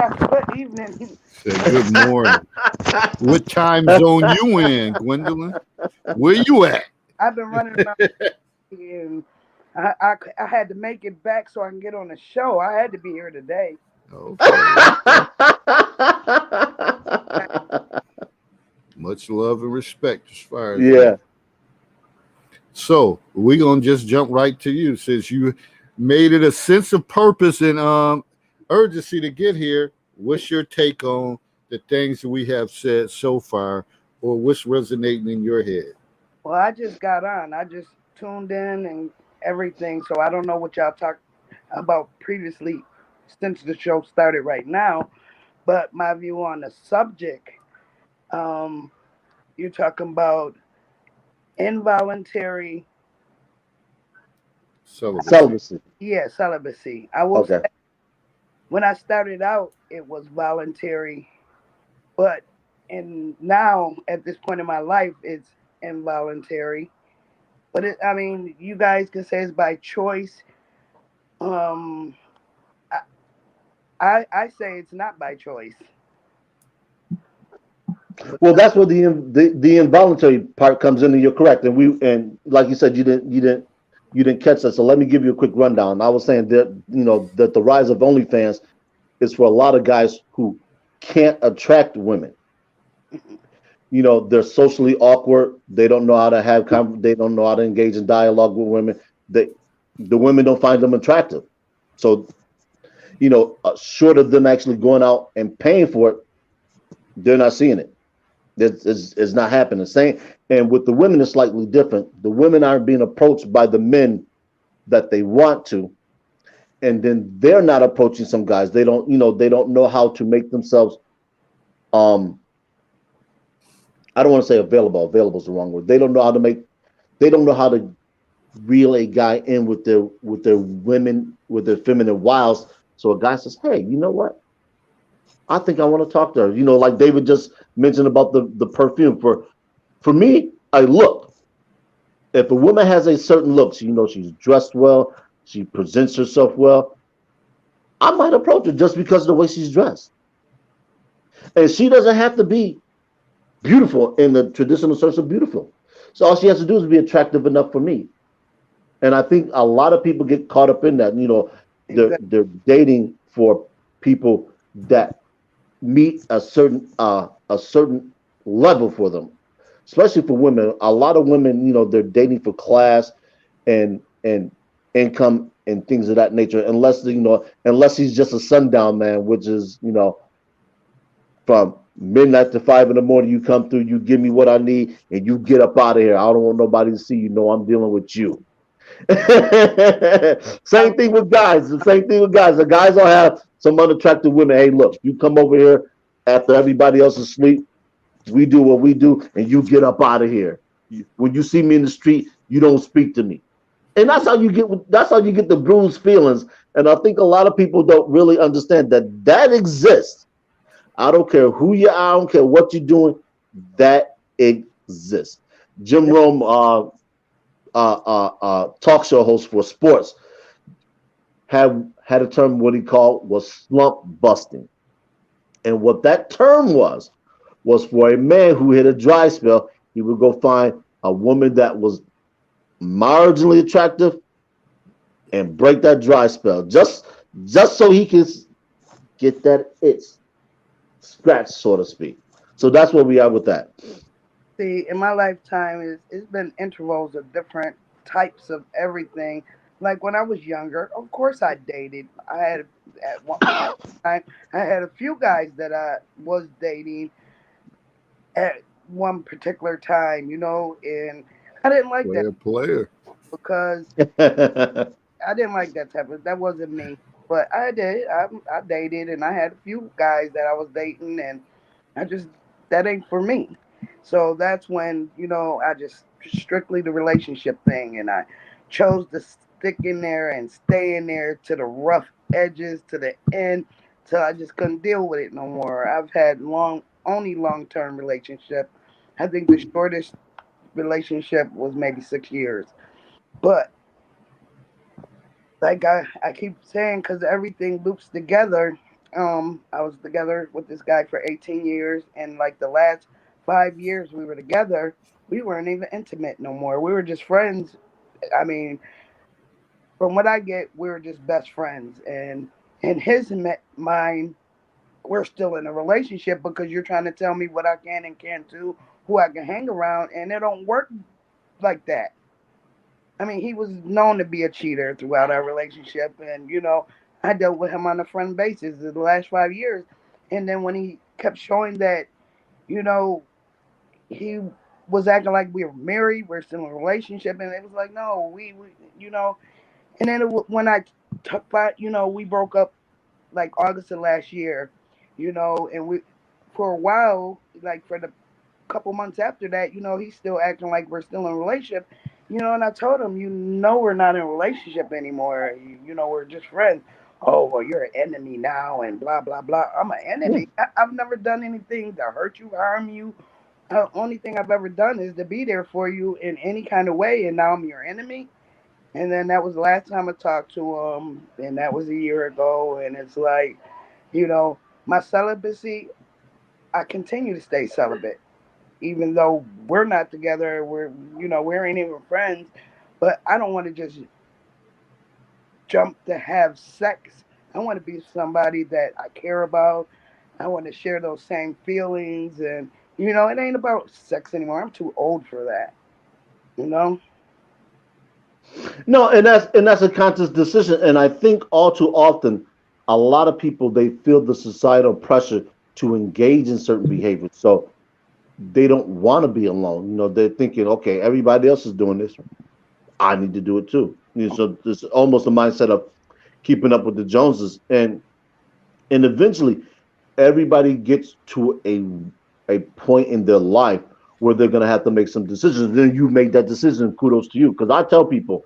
evening. Say good morning. What time zone you in, Gwendolyn? Where you at? I've been running around and I had to make it back so I can get on the show. I had to be here today. Okay, okay. Much love and respect as far as Yeah. that. So we're gonna just jump right to you since you made it a sense of purpose and urgency to get here. What's your take on the things that we have said so far, or what's resonating in your head? Well, I just got on. I just tuned in and everything, so I don't know what y'all talked about previously since the show started right now. But my view on the subject, um, you're talking about involuntary, Celibacy. Celibacy. yeah, celibacy. I will Okay. say when I started out, it was voluntary, but now at this point in my life, it's involuntary. But I mean, you guys can say it's by choice. Um, I, I say it's not by choice. Well, Because that's where the involuntary part comes in, and you're correct. And like you said, you didn't catch that. So let me give you a quick rundown. I was saying that that the rise of OnlyFans is for a lot of guys who can't attract women. They're socially awkward. They don't know how to they don't know how to engage in dialogue with women. The women don't find them attractive. So short of them actually going out and paying for it, they're not seeing it. It's not happening. Same, and with the women, it's slightly different. The women aren't being approached by the men that they want to, and then they're not approaching some guys. They don't know how to make themselves. Um, I don't want to say available. Available is the wrong word. They don't know how to make. They don't know how to reel a guy in with their women with their feminine wiles. So a guy says, "Hey, you know what? I think I want to talk to her." Like David just mentioned about the perfume. For me, I look. If a woman has a certain look, she's dressed well, she presents herself well, I might approach her just because of the way she's dressed. And she doesn't have to be beautiful in the traditional sense of beautiful. So all she has to do is be attractive enough for me. And I think a lot of people get caught up in that. They're exactly, they're dating for people that meet a certain level for them, especially for women. A lot of women, they're dating for class and income and things of that nature. Unless he's just a sundown man, which is from midnight to 5 in the morning, you come through, you give me what I need, and you get up out of here. I don't want nobody to see you. Know I'm dealing with you. Same thing with guys. The same thing with guys. The guys don't have some unattractive women. Hey, look, you come over here after everybody else is asleep. We do what we do, and you get up out of here. When you see me in the street, you don't speak to me. And that's how you get the bruised feelings. And I think a lot of people don't really understand that that exists. I don't care who you are. I don't care what you're doing. That exists. Jim Rome, talk show host for sports, had a term what he called was slump busting. And what that term was for a man who hit a dry spell, he would go find a woman that was marginally attractive and break that dry spell, just so he can get that itch scratched, so to speak. So that's where we are with that. see, in my lifetime, it's been intervals of different types of everything. Like when I was younger, of course I dated. I had at one time, I had a few guys that I was dating at one particular time, and I didn't like that Player. because I didn't like that type of. That wasn't me. But I did. I dated, and I had a few guys that I was dating, and I just that ain't for me. So that's when I just strictly the relationship thing, and I chose to stick in there and stay in there to the rough edges to the end, till I just couldn't deal with it no more. I've had only long term relationship. I think the shortest relationship was maybe 6 years, but like I keep saying, because everything loops together. I was together with this guy for 18 years, and like the last 5 years we were together, we weren't even intimate no more. We were just friends. I mean, from what I get, we were just best friends. And in his mind, we're still in a relationship because you're trying to tell me what I can and can't do, who I can hang around, and it don't work like that. I mean, he was known to be a cheater throughout our relationship, and I dealt with him on a friend basis the last 5 years. And then when he kept showing that, you know, he was acting like we were married, we're still in a relationship, and it was like, no, we you know. And then when I took back, we broke up like August of last year, and we for a while, like for the couple months after that, he's still acting like we're still in a relationship. And I told him, we're not in a relationship anymore. We're just friends. Oh, well, you're an enemy now, and blah blah blah. I'm an Yeah. enemy. I've never done anything to hurt you, harm you. only thing I've ever done is to be there for you in any kind of way, and now I'm your enemy. And then that was the last time I talked to him, and that was a year ago. And it's like, you know, my celibacy, I continue to stay celibate, even though we're not together. We ain't even friends. But I don't want to just jump to have sex. I want to be somebody that I care about. I want to share those same feelings, and it ain't about sex anymore. I'm too old for that. You know. No, and that's a conscious decision. And I think all too often, a lot of people they feel the societal pressure to engage in certain behaviors. So they don't want to be alone. They're thinking, okay, everybody else is doing this. I need to do it too. So it's almost a mindset of keeping up with the Joneses. And eventually everybody gets to a point in their life where they're gonna have to make some decisions. Then you make that decision, kudos to you. Because I tell people,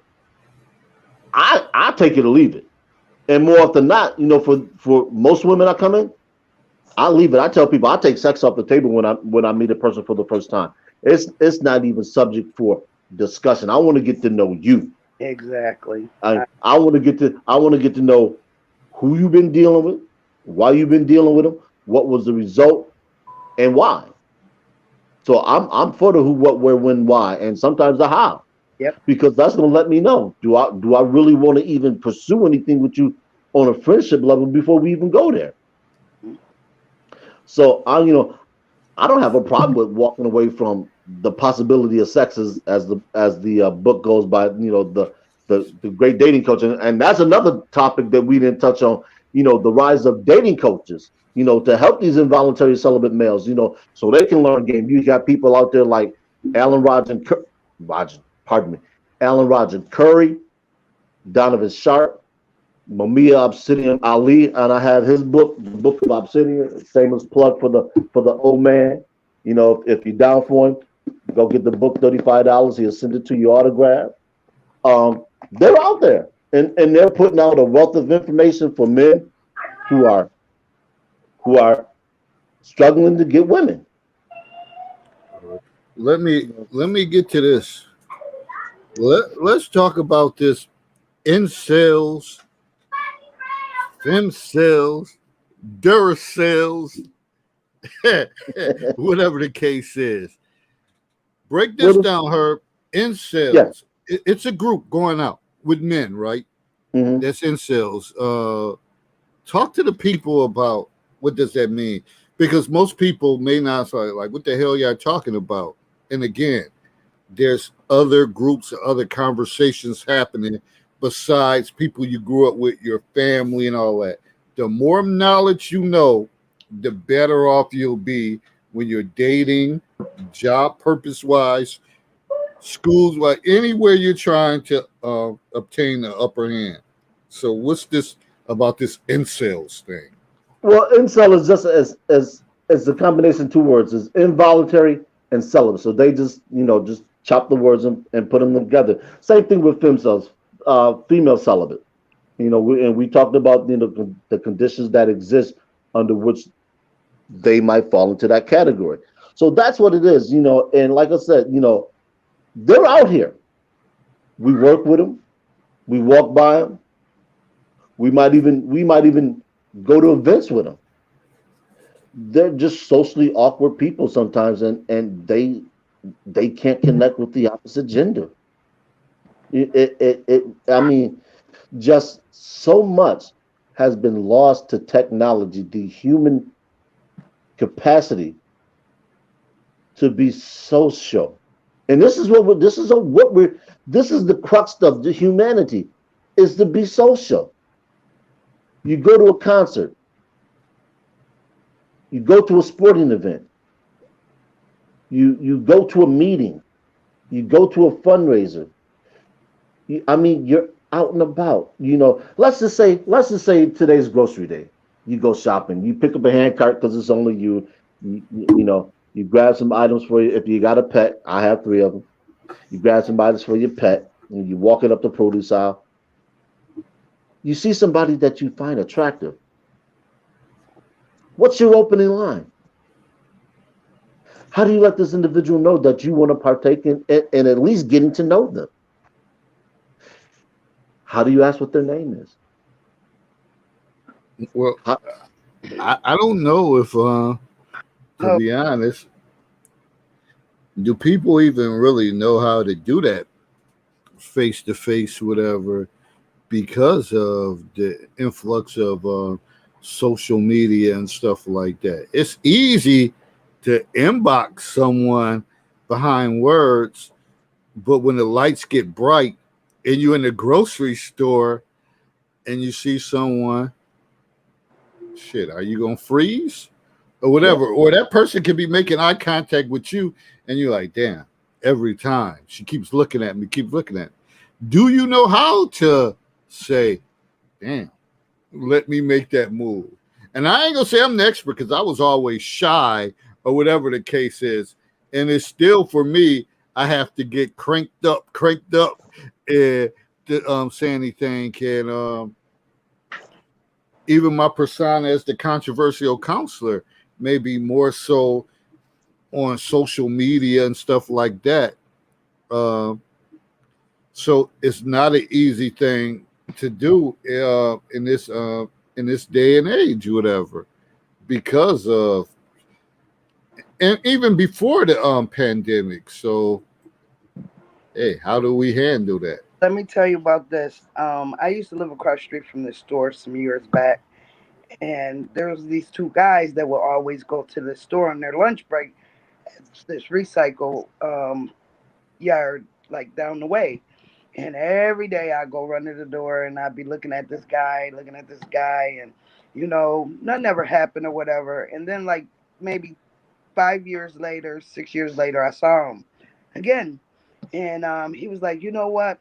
I take it or leave it. And more often than not, for most women I come in, I leave it. I tell people I take sex off the table when I meet a person for the first time. It's not even subject for discussion. I want to get to know you. Exactly. I want to get to know who you've been dealing with, why you've been dealing with them, what was the result, and why. So I'm for the who, what, where, when, why, and sometimes the how, Yep. because that's gonna let me know, do I really want to even pursue anything with you on a friendship level before we even go there. So I don't have a problem with walking away from the possibility of sex as the book goes by. The great dating coach, and that's another topic that we didn't touch on. The rise of dating coaches. To help these involuntary celibate males. So they can learn game. You got people out there like Alan Roger, pardon me, Alan Roger Curry, Donovan Sharp, Mamiya Obsidian Ali, and I have his book, the Book of Obsidian. Famous plug for the old man. If you're down for him, go get the book, $35. He'll send it to you autograph. They're out there, and they're putting out a wealth of information for men who are who are struggling to get women. Let me get to this. Let's talk about this incels, femcells, duracells, whatever the case is. Break this Well, down, Herb. yeah. Incels. It's a group going out with men, right? Hmm. That's incels. Talk to the people about what does that mean, because most people may not say like, what the hell y'all talking about? And again, there's other groups, other conversations happening besides people you grew up with, your family, and all that. The more knowledge you know, the better off you'll be when you're dating, job purpose wise, schools, like anywhere you're trying to obtain the upper hand. So, what's this about this incels thing? Well, incel is just as a combination of two words is involuntary and celibate. So they just chop the words and put them together. Same thing with females, female celibate. And we talked about the conditions that exist under which they might fall into that category. So that's what it is. And like I said, they're out here. We work with them. We walk by them. We might even go to events with them. They're just socially awkward people sometimes, and they can't connect with the opposite gender. I mean, just so much has been lost to technology, the human capacity to be social. And this is this is the crux of the humanity, is to be social. You go to a concert, you go to a sporting event, you go to a meeting, you go to a fundraiser. You're out and about. Let's just say today's grocery day. You go shopping. You pick up a hand cart because it's only you. You grab some items for you. If you got a pet, I have three of them. You grab some items for your pet, and you walk it up the produce aisle. You see somebody that you find attractive. What's your opening line? How do you let this individual know that you want to partake in at least getting to know them? How do you ask what their name is? Well, How, I don't know if, to No, be honest, do people even really know how to do that face to face, whatever, because of the influx of social media and stuff like that. It's easy to inbox someone behind words, but when the lights get bright and you're in the grocery store and you see someone, shit, are you gonna freeze? Or yeah. whatever. Or that person could be making eye contact with you and you're like, damn, every time she keeps looking at me, keep looking at me. Do you know how to say, damn, let me make that move? And I ain't gonna say I'm the expert because I was always shy or whatever the case is. And it's still for me, I have to get cranked up to say anything. And even my persona as the controversial counselor, maybe more so on social media and stuff like that. Uh, so it's not an easy thing to do in this day and age, whatever, because of and even before the pandemic. So hey, how do we handle that? let me tell you about this. I used to live across the street from this store some years back, and there was these two guys that would always go to the store on their lunch break. It's this recycle yard like down the way. And every day I go run to the door and I'd be looking at this guy, and nothing ever happened or whatever. And then like maybe 5 years later, 6 years later, I saw him again, and he was like, you know what?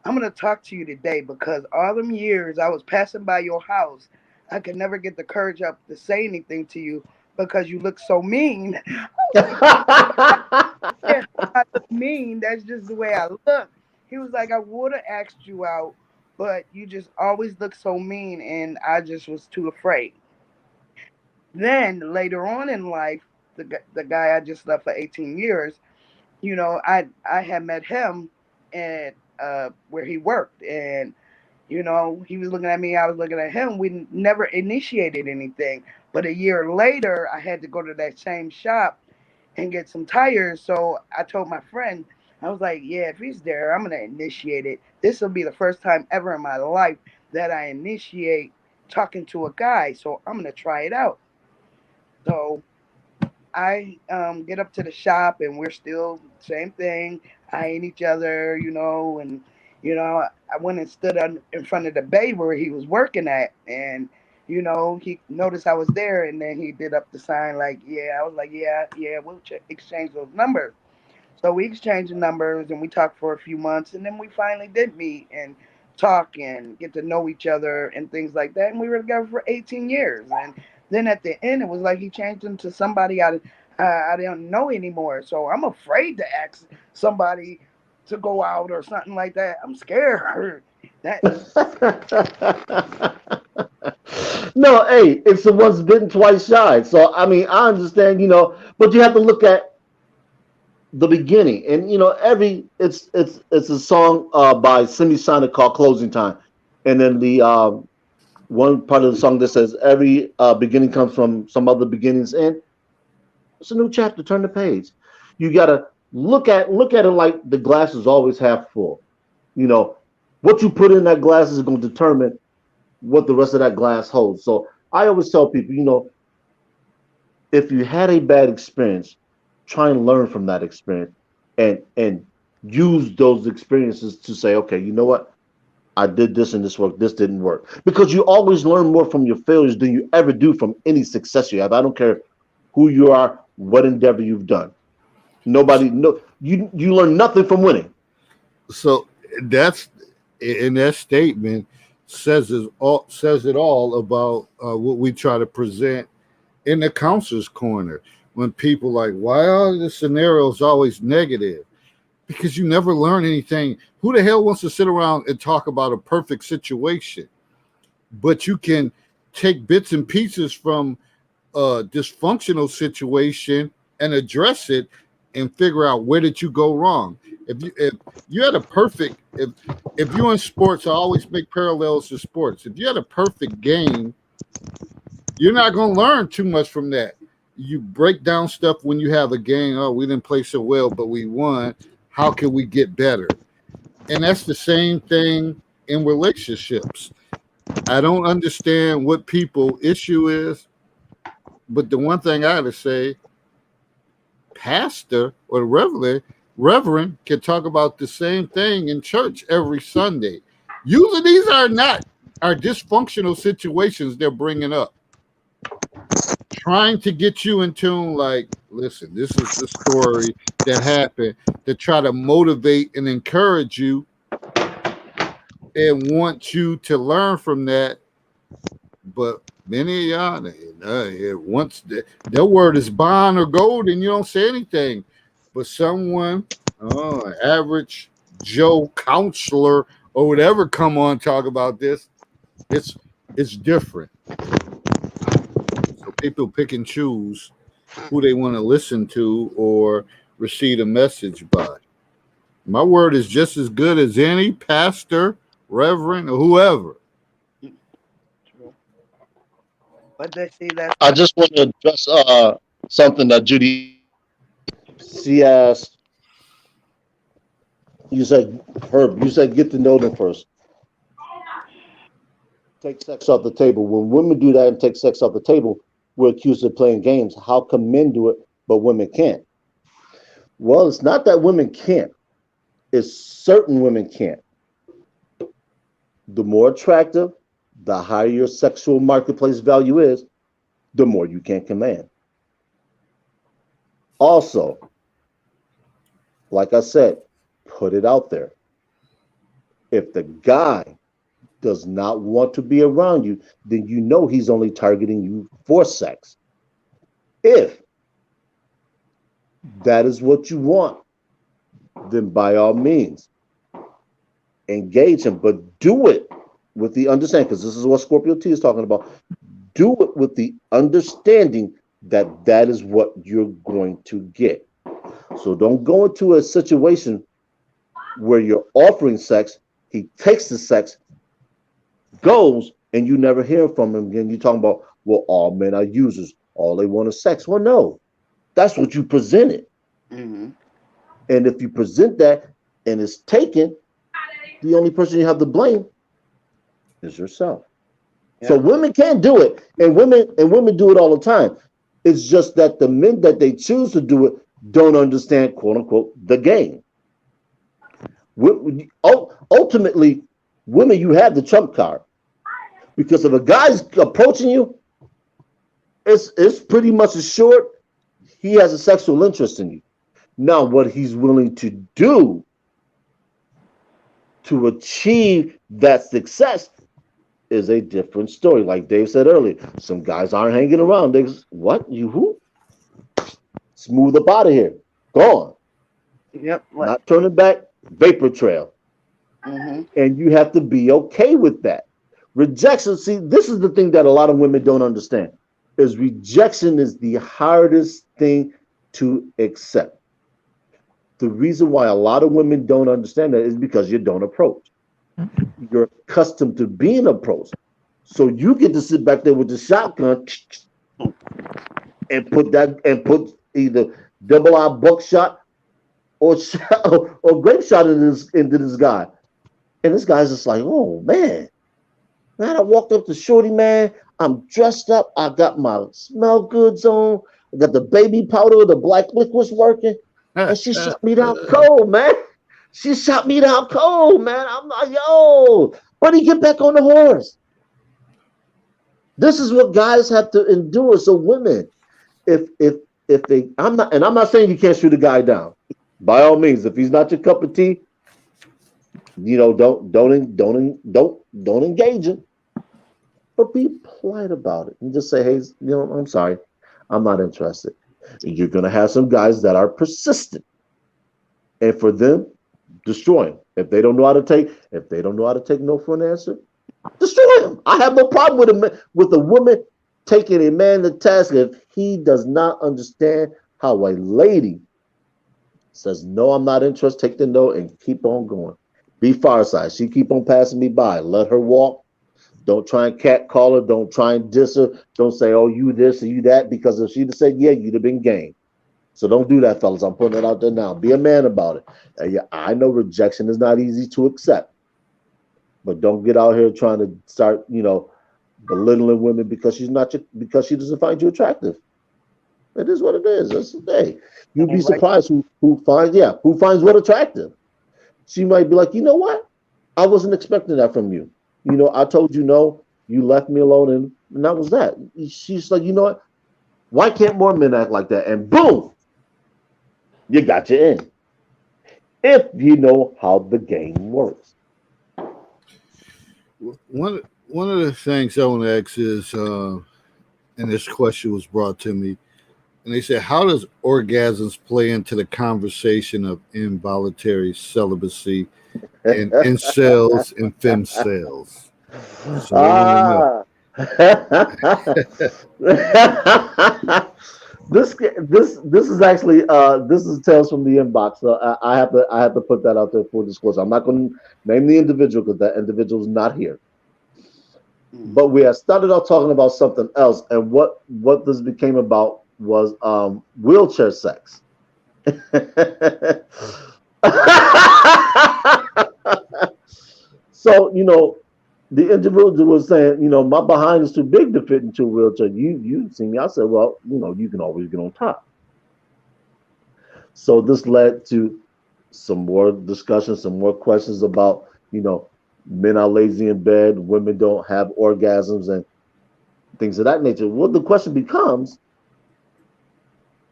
I'm gonna talk to you today because all them years I was passing by your house, I could never get the courage up to say anything to you because you look so mean. Like, yeah, I look mean. That's just the way I look. He was like, I would have asked you out, but you just always look so mean, and I just was too afraid. Then later on in life, the guy I just left for 18 years, I had met him at where he worked, and he was looking at me, I was looking at him. We never initiated anything, but a year later, I had to go to that same shop and get some tires. So I told my friend, I was like, yeah, if he's there, I'm gonna initiate it. This will be the first time ever in my life that I initiate talking to a guy. So I'm gonna try it out. So I get up to the shop and we're still same thing, eyeing each other, and I went and stood in front of the bay where he was working at, and he noticed I was there, and then he did up the sign like, yeah. I was like, yeah, yeah, we'll exchange those numbers. So we exchanged numbers and we talked for a few months, and then we finally did meet and talk and get to know each other and things like that. And we were together for 18 years. And then at the end, it was like he changed into somebody I didn't know anymore. So I'm afraid to ask somebody to go out or something like that. I'm scared. That No, hey, it's the once bitten, twice shy. So I mean, I understand, but you have to look at the beginning, and every it's a song by Semisonic called "Closing Time," and then the one part of the song that says every beginning comes from some other beginnings, and it's a new chapter. Turn the page. You gotta look at it like the glass is always half full. You know what you put in that glass is going to determine what the rest of that glass holds. So I always tell people, if you had a bad experience, try and learn from that experience, and use those experiences to say, okay, you know what? I did this and this worked. This didn't work, because you always learn more from your failures than you ever do from any success you have. I don't care who you are, what endeavor you've done. Nobody, no, you learn nothing from winning. So that's in that statement says it all about what we try to present in the counselor's corner. When people like, why are the scenarios always negative? Because you never learn anything. Who the hell wants to sit around and talk about a perfect situation? But you can take bits and pieces from a dysfunctional situation and address it and figure out where did you go wrong. If you had a perfect if you in sports, I always make parallels to sports. If you had a perfect game, you're not going to learn too much from that. You break down stuff when you have a game. Oh, we didn't play so well, but we won. How can we get better? And that's the same thing in relationships. I don't understand what people issue is, but the one thing I gotta say, pastor or reverend can talk about the same thing in church every Sunday. Usually these are dysfunctional situations they're bringing up, trying to get you in tune. Like, listen, this is the story that happened, to try to motivate and encourage you and want you to learn from that. But many of y'all, once their word is bond or gold, and you don't say anything. But someone, average Joe counselor or whatever, come on talk about this. It's different. So people pick and choose who they want to listen to or receive a message by. My word is just as good as any pastor, reverend, or whoever. But they see that. I just want to address something that Judy. She asked. You said, Herb. You said get to know them first. Take sex off the table. When women do that and take sex off the table, we're accused of playing games. How come men do it but women can't? Well, it's not that women can't. It's certain women can't. The more attractive, the higher your sexual marketplace value is, the more you can command. Also, like I said, put it out there. If the guy does not want to be around you, then you know he's only targeting you for sex. If that is what you want, then by all means, engage him, but do it with the understanding, because this is what Scorpio T is talking about. Do it with the understanding that that is what you're going to get. So don't go into a situation where you're offering sex, he takes the sex, goes, and you never hear from him again. You're talking about, well, all men are users. All they want is sex. Well, no, that's what you presented. Mm-hmm. And if you present that and it's taken, the only person you have to blame is yourself. Yeah. So women can do it, and women do it all the time. It's just that the men that they choose to do it don't understand, quote unquote, the game. Ultimately, women, you have the trump card, because if a guy's approaching you, it's pretty much assured he has a sexual interest in you. Now, what he's willing to do to achieve that success is a different story. Like Dave said earlier, some guys aren't hanging around. They just, what? You who? Smooth up out of here. Gone. Yep. Not turning back. Vapor trail. Mm-hmm. And you have to be okay with that. Rejection, see, this is the thing that a lot of women don't understand, is rejection is the hardest thing to accept. The reason why a lot of women don't understand that is because you don't approach. You're accustomed to being approached. So you get to sit back there with the shotgun and put either double R buckshot or grape shot into this guy. And this guy's just like, oh man, I walked up to Shorty, man. I'm dressed up. I got my smell goods on. I got the baby powder, the black liquid's working. And she shot me down cold, man. She shot me down cold, man. I'm like, yo, buddy, get back on the horse. This is what guys have to endure. So women, if they, I'm not saying you can't shoot a guy down. By all means, if he's not your cup of tea, you know, don't engage him. But be polite about it and just say, hey, you know, I'm sorry, I'm not interested. You're gonna have some guys that are persistent, and for them, destroy them. If they don't know how to take no for an answer, destroy them. I have no problem with a woman taking a man to task if he does not understand How a lady says, no, I'm not interested, take the no and keep on going. Be far side. She keep on passing me by. Let her walk. Don't try and cat call her. Don't try and diss her. Don't say, oh, you this or you that, because if she'd have said yeah, you'd have been game. So don't do that, fellas. I'm putting it out there now. Be a man about it. Yeah, I know rejection is not easy to accept, but don't get out here trying to start, belittling women because because she doesn't find you attractive. It is what it is. That's the day. You'd be And like, surprised who finds what attractive. She might be like, you know what? I wasn't expecting that from you. I told you no. You left me alone, and that was that. She's like, you know what? Why can't more men act like that? And boom, you got you in. If you know how the game works. One of the things I want to ask is, and this question was brought to me, and they said, how does orgasms play into the conversation of involuntary celibacy and incels and femcells? So they want to know. Ah. this is actually this is tales from the inbox. So I have to put that out there for disclosure. I'm not going to name the individual because that individual is not here. But we had started out talking about something else, and what this became about was wheelchair sex. So the individual was saying, my behind is too big to fit into a wheelchair. You see me? I said, well, you can always get on top. So this led to some more discussion, some more questions about, men are lazy in bed, women don't have orgasms, and things of that nature. Well, the question becomes,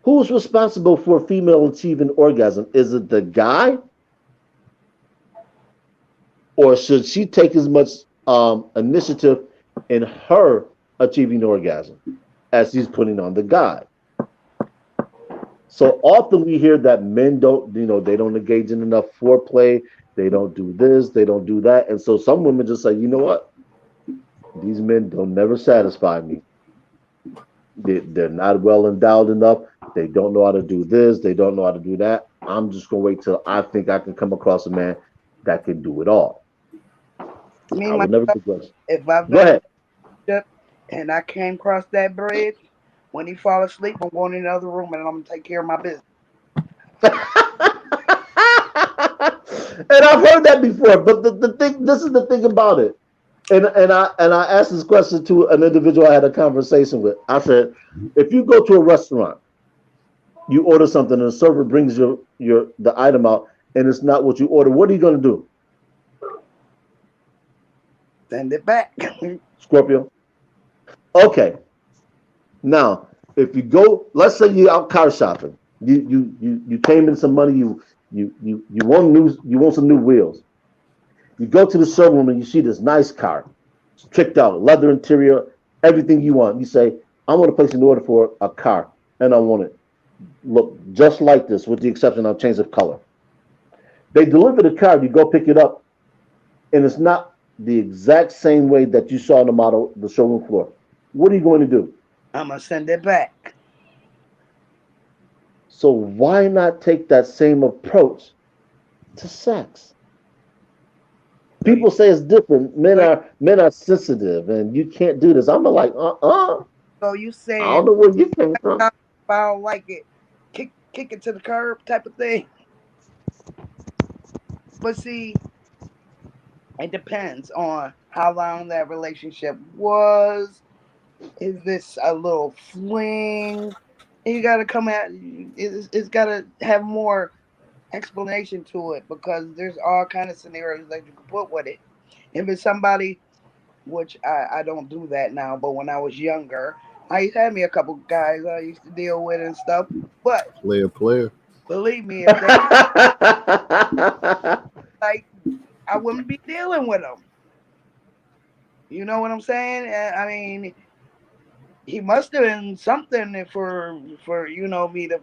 who's responsible for a female achieving orgasm? Is it the guy, or should she take as much initiative in her achieving orgasm as he's putting on the guy? So often we hear that men don't, they don't engage in enough foreplay. They don't do this, they don't do that. And so some women just say, you know what? These men don't never satisfy me. They're not well endowed enough. They don't know how to do this. They don't know how to do that. I'm just going to wait till I think I can come across a man that can do it all. me I would never myself, progress. if I've Go been in ahead. a relationship and I came across that bridge, when he fall asleep, I'm going in the other room and I'm gonna take care of my business. And I've heard that before, but the thing, this is the thing about it. And I asked this question to an individual I had a conversation with. I said, if you go to a restaurant, you order something, and the server brings your the item out, and it's not what you order. What are you going to do, Send it back. Scorpio? Okay, now if you go, let's say you're out car shopping. You came in some money. You want some new wheels. You go to the showroom and you see this nice car. It's tricked out, leather interior, everything you want. You say, I want to place an order for a car, and I want it look just like this, with the exception of change of color. They deliver the car, you go pick it up, and it's not the exact same way that you saw on the model, the showroom floor. What are you going to do? I'm gonna send it back. So why not take that same approach to sex? So you, People say it's different. Men so, are men are sensitive, and you can't do this. I'm like, so you I saying don't know where you came from. if I don't like it, kick it to the curb type of thing. But see, it depends on how long that relationship was. Is this a little fling? You got to come at it's got to have more explanation to it because there's all kind of scenarios that you can put with it. If it's somebody, which I don't do that now, but when I was younger, I used to have me a couple guys I used to deal with and stuff. But Player. believe me, if they like, I wouldn't be dealing with them. You know what I'm saying? I mean, he must have been something for me to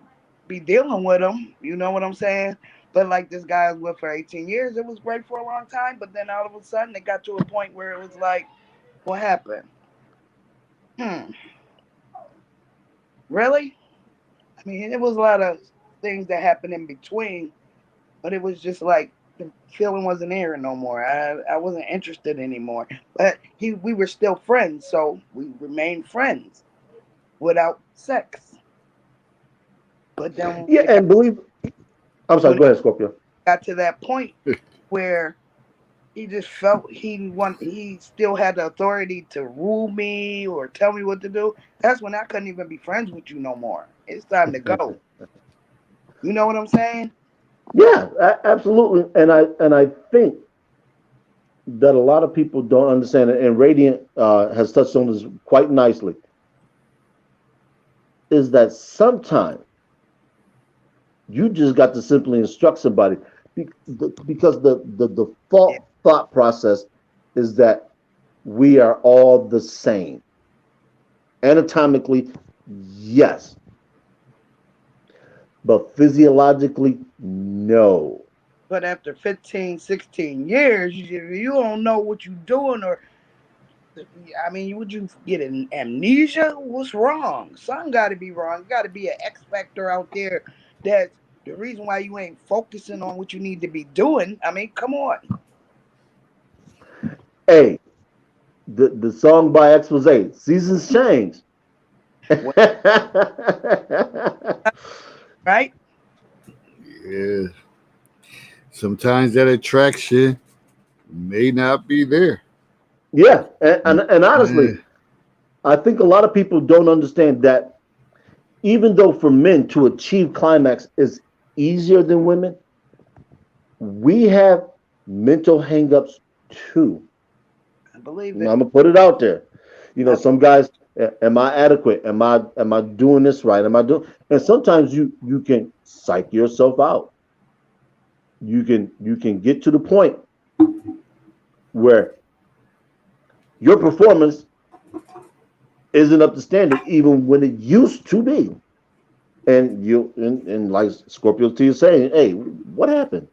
be dealing with him. You know what I'm saying? But like this guy I was with for 18 years, it was great for a long time. But then all of a sudden, it got to a point where it was like, what happened? Hmm, really? I mean, it was a lot of things that happened in between, but it was just like the feeling wasn't there no more. I wasn't interested anymore. But we were still friends, so we remained friends without sex. But then Yeah, and believe. I'm sorry. when Go it ahead, Scorpio. got to that point where he just felt he still had the authority to rule me or tell me what to do. That's when I couldn't even be friends with you no more. It's time to go. You know what I'm saying? Yeah, absolutely. And I think that a lot of people don't understand it, and Radiant has touched on this quite nicely. Is that sometimes you just got to simply instruct somebody because the Yeah. default thought process is that we are all the same. Anatomically, yes, but physiologically, no. But after 15, 16 years, you don't know what you're doing, or I mean, would you get an amnesia? What's wrong? Something got to be wrong. Got to be an X factor out there. That's the reason why you ain't focusing on what you need to be doing. I mean, come on. Hey, the song by Expose, Seasons Change. Well, right? Yeah. Sometimes that attraction may not be there. Yeah, and honestly, Yeah. I think a lot of people don't understand that even though for men to achieve climax is easier than women, we have mental hangups too. I believe I'm it. gonna put it out there. I, Some guys, am I adequate? Am I doing this right? Am I doing? And sometimes you can psych yourself out. You can get to the point where your performance isn't up to standard, even when it used to be. And like Scorpio T is saying, hey, what happened?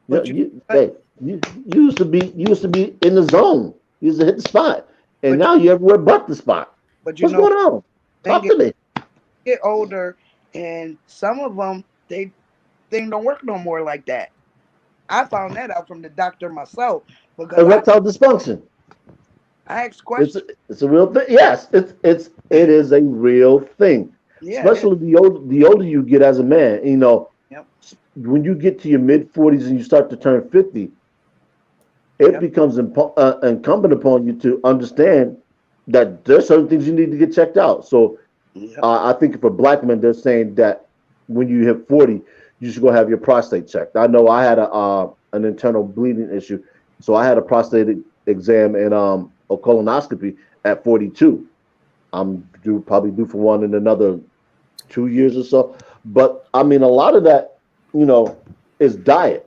You, but you, you but hey, you used to be in the zone. You used to hit the spot, and but now you're everywhere but the spot. but you What's know, going on? men Talk to me. get older, and some of them they thing don't work no more like that. I found that out from the doctor myself because Erectile dysfunction. I asked It's questions. it's a real thing. Yes, it is a real thing. Yeah, it is. Especially the older you get as a man. Yep, When you get to your mid 40s and you start to turn 50, it yep, becomes incumbent upon you to understand that there's certain things you need to get checked out. So yep. I think for black men, they're saying that when you hit 40, you should go have your prostate checked. I know I had an internal bleeding issue, so I had a prostate exam and a colonoscopy at 42. I'm probably due for one in another 2 years or so. But I mean, a lot of that, you know, is diet.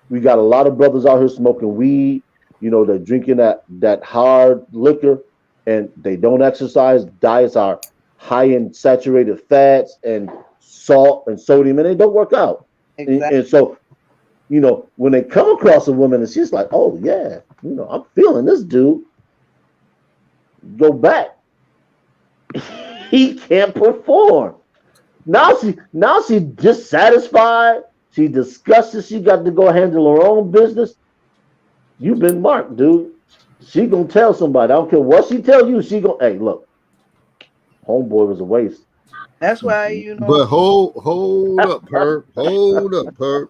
We got a lot of brothers out here smoking weed. They're drinking that hard liquor, and they don't exercise. Diets are high in saturated fats and salt and sodium, and they don't work out. And, Exactly. and so, when they come across a woman and she's like, "Oh yeah, I'm feeling this dude," go back. He can't perform. Now she dissatisfied. She disgusted. She got to go handle her own business. You've been marked, dude. She gonna tell somebody. I don't care what she tell you. She gonna, hey, look, homeboy was a waste. That's why you know. But hold up, Perp. Hold up, Perp.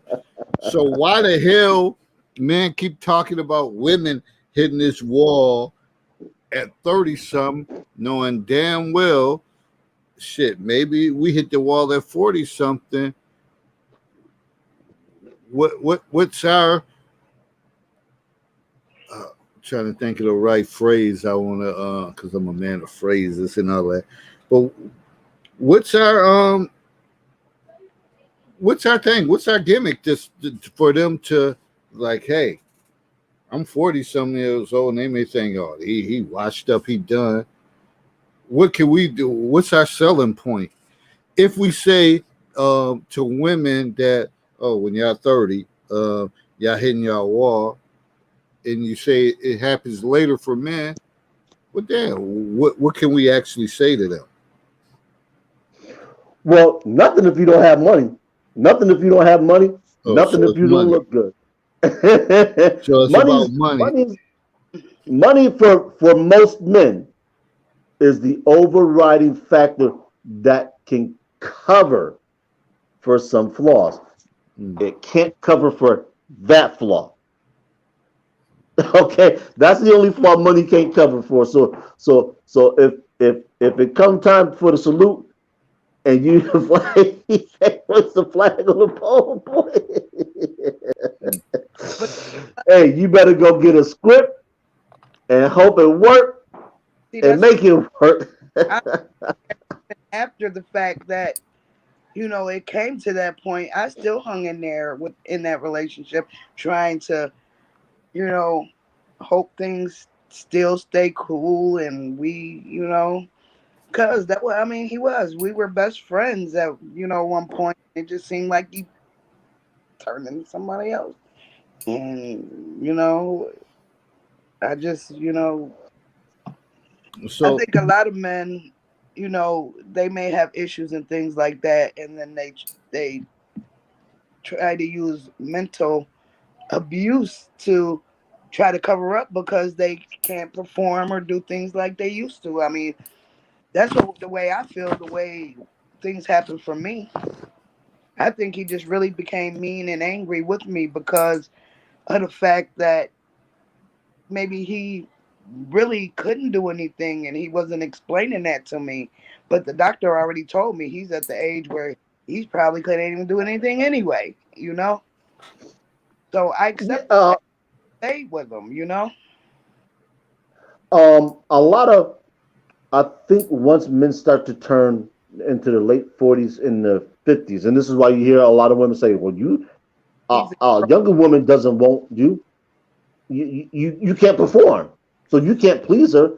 So why the hell men keep talking about women hitting this wall at 30 something, knowing damn well shit, maybe we hit the wall at 40 something. What's our uh, trying to think of the right phrase I want to because I'm a man of phrases and all that. But what's our what's our thing? What's our gimmick just for them to like, hey, I'm 40 some years old and they may think, oh, he washed up, he done. What can we do? What's our selling point? If we say to women that, oh, when y'all 30, y'all hitting y'all wall, and you say it happens later for men, well, damn, what can we actually say to them? Well, nothing if you don't have money. Nothing if you don't have money. Oh, Nothing so if it's you don't money. look good. So it's about money's money. money's money for most men is the overriding factor that can cover for some flaws. Mm. It can't cover for that flaw. Okay, that's the only flaw money can't cover for. So if it comes time for the salute and you flag, what's the flag on the pole, boy? But Hey, you better go get a script and hope it work see, and that's make it work. I, after the fact that it came to that point. I still hung in there within that relationship, trying to you know hope things still stay cool, and cause that was, I mean, we were best friends at one point. It just seemed like he turned into somebody else, and I just I So think a lot of men, they may have issues and things like that, and then they try to use mental abuse to try to cover up because they can't perform or do things like they used to. I mean, that's the way I feel. The way things happen for me, I think he just really became mean and angry with me because of the fact that maybe he really couldn't do anything and he wasn't explaining that to me. But the doctor already told me he's at the age where he's probably couldn't even do anything anyway. So I Yeah, accept stay with him. a lot of I think once men start to turn into the late 40s and the 50s, and this is why you hear a lot of women say, "Well, He's a younger woman doesn't want you. You can't perform, so you can't please her."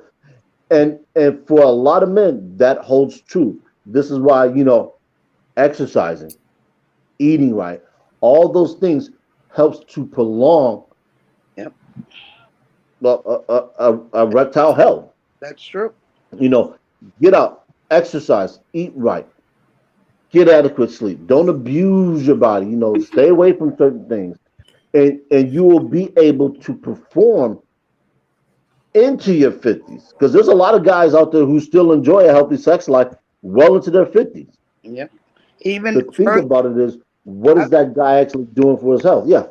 And for a lot of men, that holds true. This is why exercising, eating right, all those things helps to prolong Yep, erectile health. that's true. You know, get out, exercise, eat right, get adequate sleep. Don't abuse your body. Stay away from certain things, and you will be able to perform into your 50s. Because there's a lot of guys out there who still enjoy a healthy sex life well into their 50s. Yep. Even The thing further, about it is, what I, is that guy actually doing for his health? Yeah.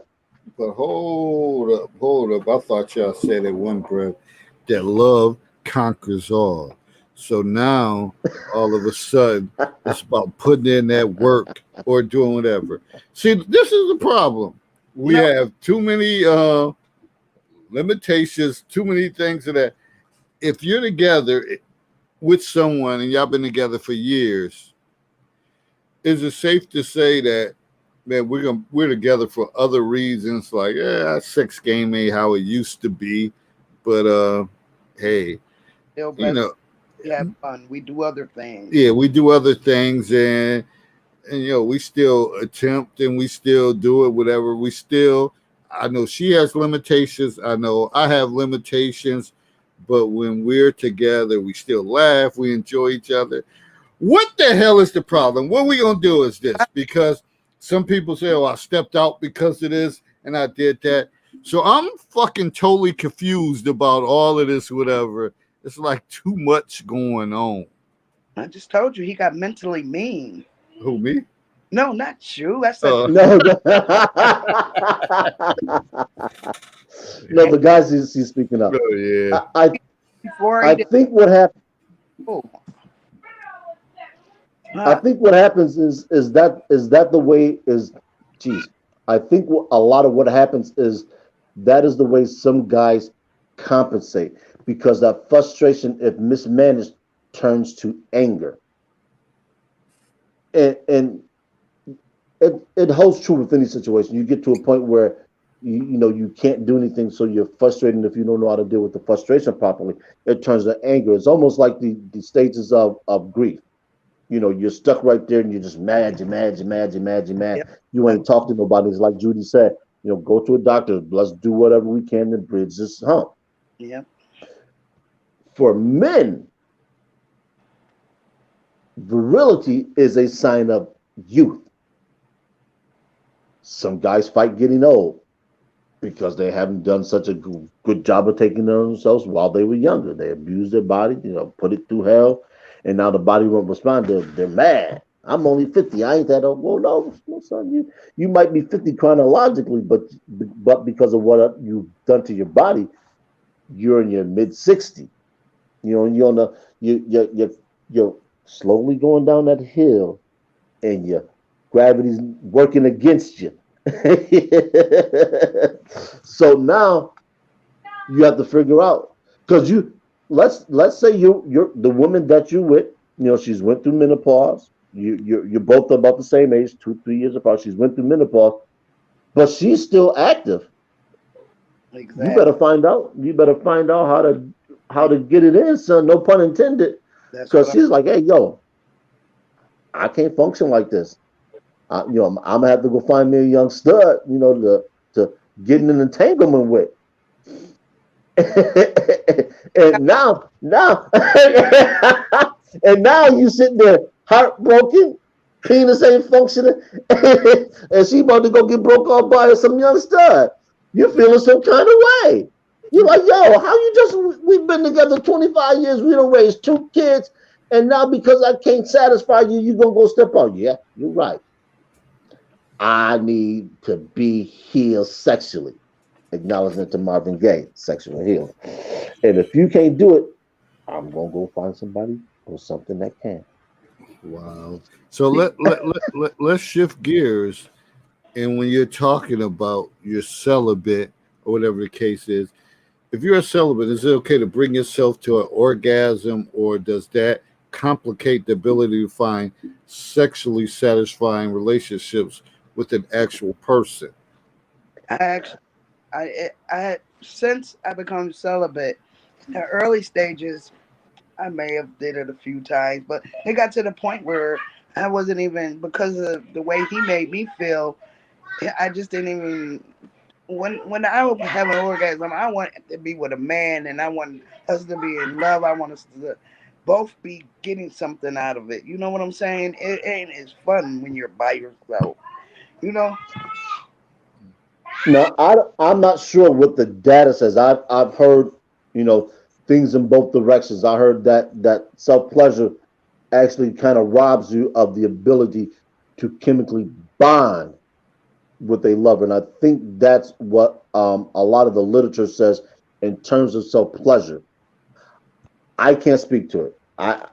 but hold up. I thought y'all said at one breath that love conquers all. So now all of a sudden it's about putting in that work or doing whatever. See, this is the problem. We no, have too many limitations, too many things that if you're together with someone and y'all been together for years, is it safe to say that man, we're together for other reasons, like sex game ain't how it used to be, but hey, still you best. know, We have fun. We do other things. yeah, we do other things, and we still attempt and we still do it, whatever. We still, I know she has limitations, I know I have limitations, but when we're together, we still laugh, we enjoy each other. What the hell is the problem? What we gonna do is this, because some people say, "Oh, I stepped out because of this and I did that." So I'm fucking totally confused about all of this. Whatever. It's like too much going on. I just told you he got mentally mean. Who me? No, not you. I said Uh, No, no, the guys he's speaking of. oh yeah. I, I, before he I did. think what happened. Oh, I huh. think what happens is that the way is, geez. I think a lot of what happens is that is the way some guys compensate because that frustration, if mismanaged, turns to anger, and it holds true with any situation. You get to a point where you can't do anything, so you're frustrated. And if you don't know how to deal with the frustration properly, it turns to anger. It's almost like the stages of grief. You're stuck right there and you're just mad, you're mad, you're mad, you're mad, you're mad. Yep. You ain't talking to nobody. It's like Judy said, go to a doctor. Let's do whatever we can to bridge this hump. Yep. For men, Virility is a sign of youth. Some guys fight getting old because they haven't done such a good job of taking care of themselves while they were younger. They abused their body, put it through hell, and now the body won't respond. They're mad. I'm only 50. I ain't that old. Well, no, son. You might be 50 chronologically, but because of what you've done to your body, you're in your mid 60s. You're on the you're slowly going down that hill, and your gravity's working against you. So now you have to figure out, because let's say you're the woman that you with, she's went through menopause. You're both about the same age, 2-3 years apart. She's went through menopause, but she's still active. You Exactly. better find out. You better find out how to get it in, son. No pun intended. That's what Because she's like, hey, yo, I can't function like this. I'm gonna have to go find me a young stud, to get in an entanglement with. And now, and now you sitting there heartbroken, penis ain't functioning, and she about to go get broke off by some young stud. You're feeling some kind of way. You're like, yo, how you we've been together 25 years, we don't raise 2 kids, and now because I can't satisfy you, you gonna go step on. Yeah, you're right. I need to be healed sexually. Acknowledgement to Marvin Gaye, sexual healing. And if you can't do it, I'm gonna go find somebody or something that can. Wow. So let's shift gears. And when you're talking about your celibate or whatever the case is, if you're a celibate, is it okay to bring yourself to an orgasm, or does that complicate the ability to find sexually satisfying relationships with an actual person? I actually, I since I become celibate, in the early stages, I may have did it a few times, but it got to the point where I wasn't even, because of the way he made me feel. I just didn't even. When I would have an orgasm, I want it to be with a man, and I want us to be in love. I want us to both be getting something out of it. You know what I'm saying? It ain't as fun when you're by yourself. You know? Now, I'm not sure what the data says. I've heard, you know, things in both directions. I heard that self pleasure actually kind of robs you of the ability to chemically bond with a lover, and I think that's what a lot of the literature says in terms of self pleasure. I can't speak to it. I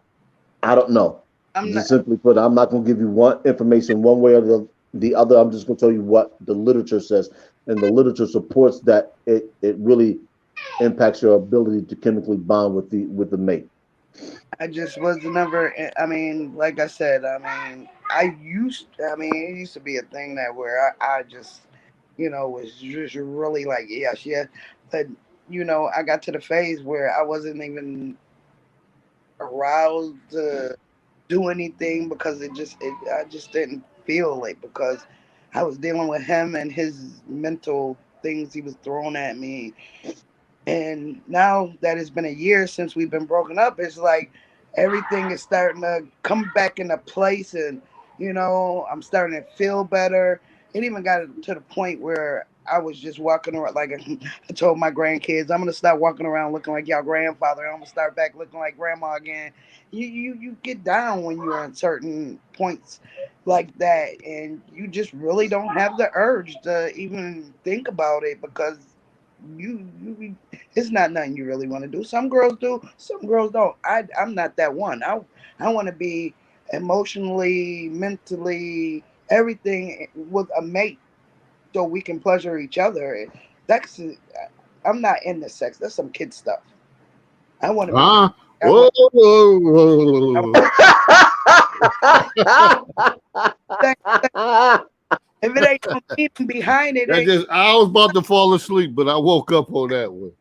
don't know. I'm not. Just simply put, I'm not going to give you one information one way or the other. I'm just going to tell you what the literature says, and the literature supports that it really impacts your ability to chemically bond with the mate. I just was never. I mean, like I said, I used. I mean, it used to be a thing that where I just, was just really like, yes, yeah. But I got to the phase where I wasn't even aroused to do anything because I just didn't feel it because I was dealing with him and his mental things he was throwing at me. And now that it's been a year since we've been broken up, it's like everything is starting to come back into place, and I'm starting to feel better. It even got to the point where I was just walking around like I told my grandkids, I'm gonna start walking around looking like y'all grandfather. I'm gonna start back looking like grandma again. You get down when you're in certain points like that, and you just really don't have the urge to even think about it because you it's not nothing you really want to do. Some girls do, some girls don't. I'm not that one. I want to be emotionally, mentally, everything with a mate so we can pleasure each other. That's I'm not into sex. That's some kid stuff. I want to be. Huh? I Whoa, want. whoa, I whoa. want if it ain't no meaning behind it, That ain't just I was about to fall asleep, but I woke up on that one.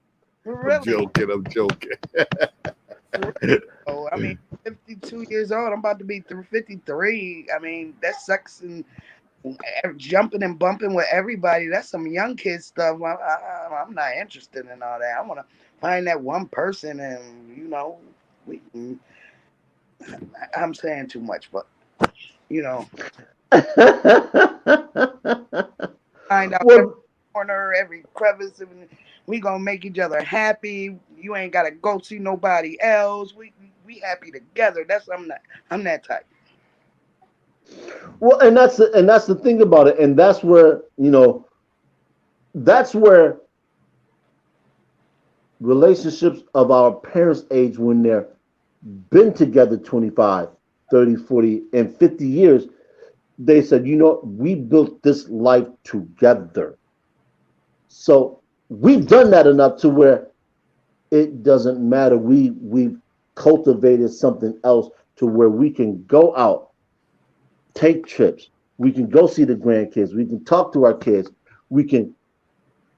I'm really. joking. I'm joking. Oh, I mean, 52 years old. I'm about to be 53. I mean, that sex and jumping and bumping with everybody. That's some young kid stuff. I'm not interested in all that. I want to find that one person, and we can I'm saying too much, but you know, find out every Well, corner, every crevice, and we gonna make each other happy. You ain't gotta go see nobody else. We happy together. That's I'm that type. well, and that's the thing about it, and that's where that's where relationships of our parents' age, when they're been together 25, 30, 40, and 50 years, they said, we built this life together. So we've done that enough to where it doesn't matter. We've cultivated something else to where we can go out, take trips, we can go see the grandkids, we can talk to our kids, we can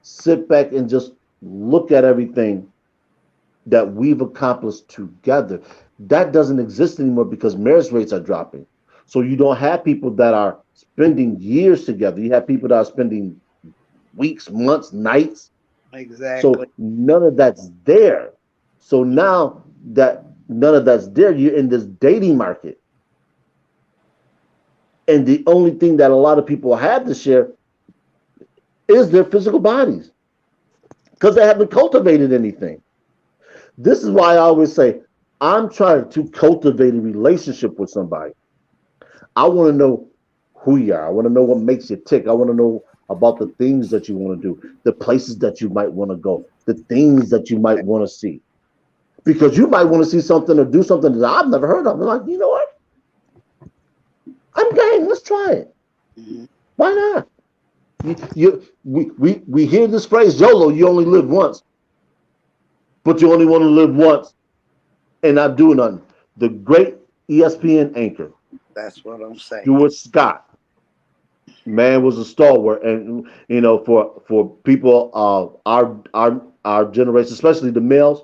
sit back and just look at everything that we've accomplished together. That doesn't exist anymore because marriage rates are dropping. So you don't have people that are spending years together. You have people that are spending weeks, months, nights. Exactly. So none of that's there. So now that none of that's there, you're in this dating market. And the only thing that a lot of people have to share is their physical bodies because they haven't cultivated anything. This is why I always say, I'm trying to cultivate a relationship with somebody. I want to know who you are. I want to know what makes you tick. I want to know about the things that you want to do, the places that you might want to go, the things that you might want to see. Because you might want to see something or do something that I've never heard of. I'm like, you know what? I'm game. Let's try it. Hmm. Why not? We hear this phrase, YOLO, you only live once, but you only want to live once and not do nothing. The great ESPN anchor, That's what I'm saying. Stuart Scott, man, was a stalwart. And, for people, our generation, especially the males,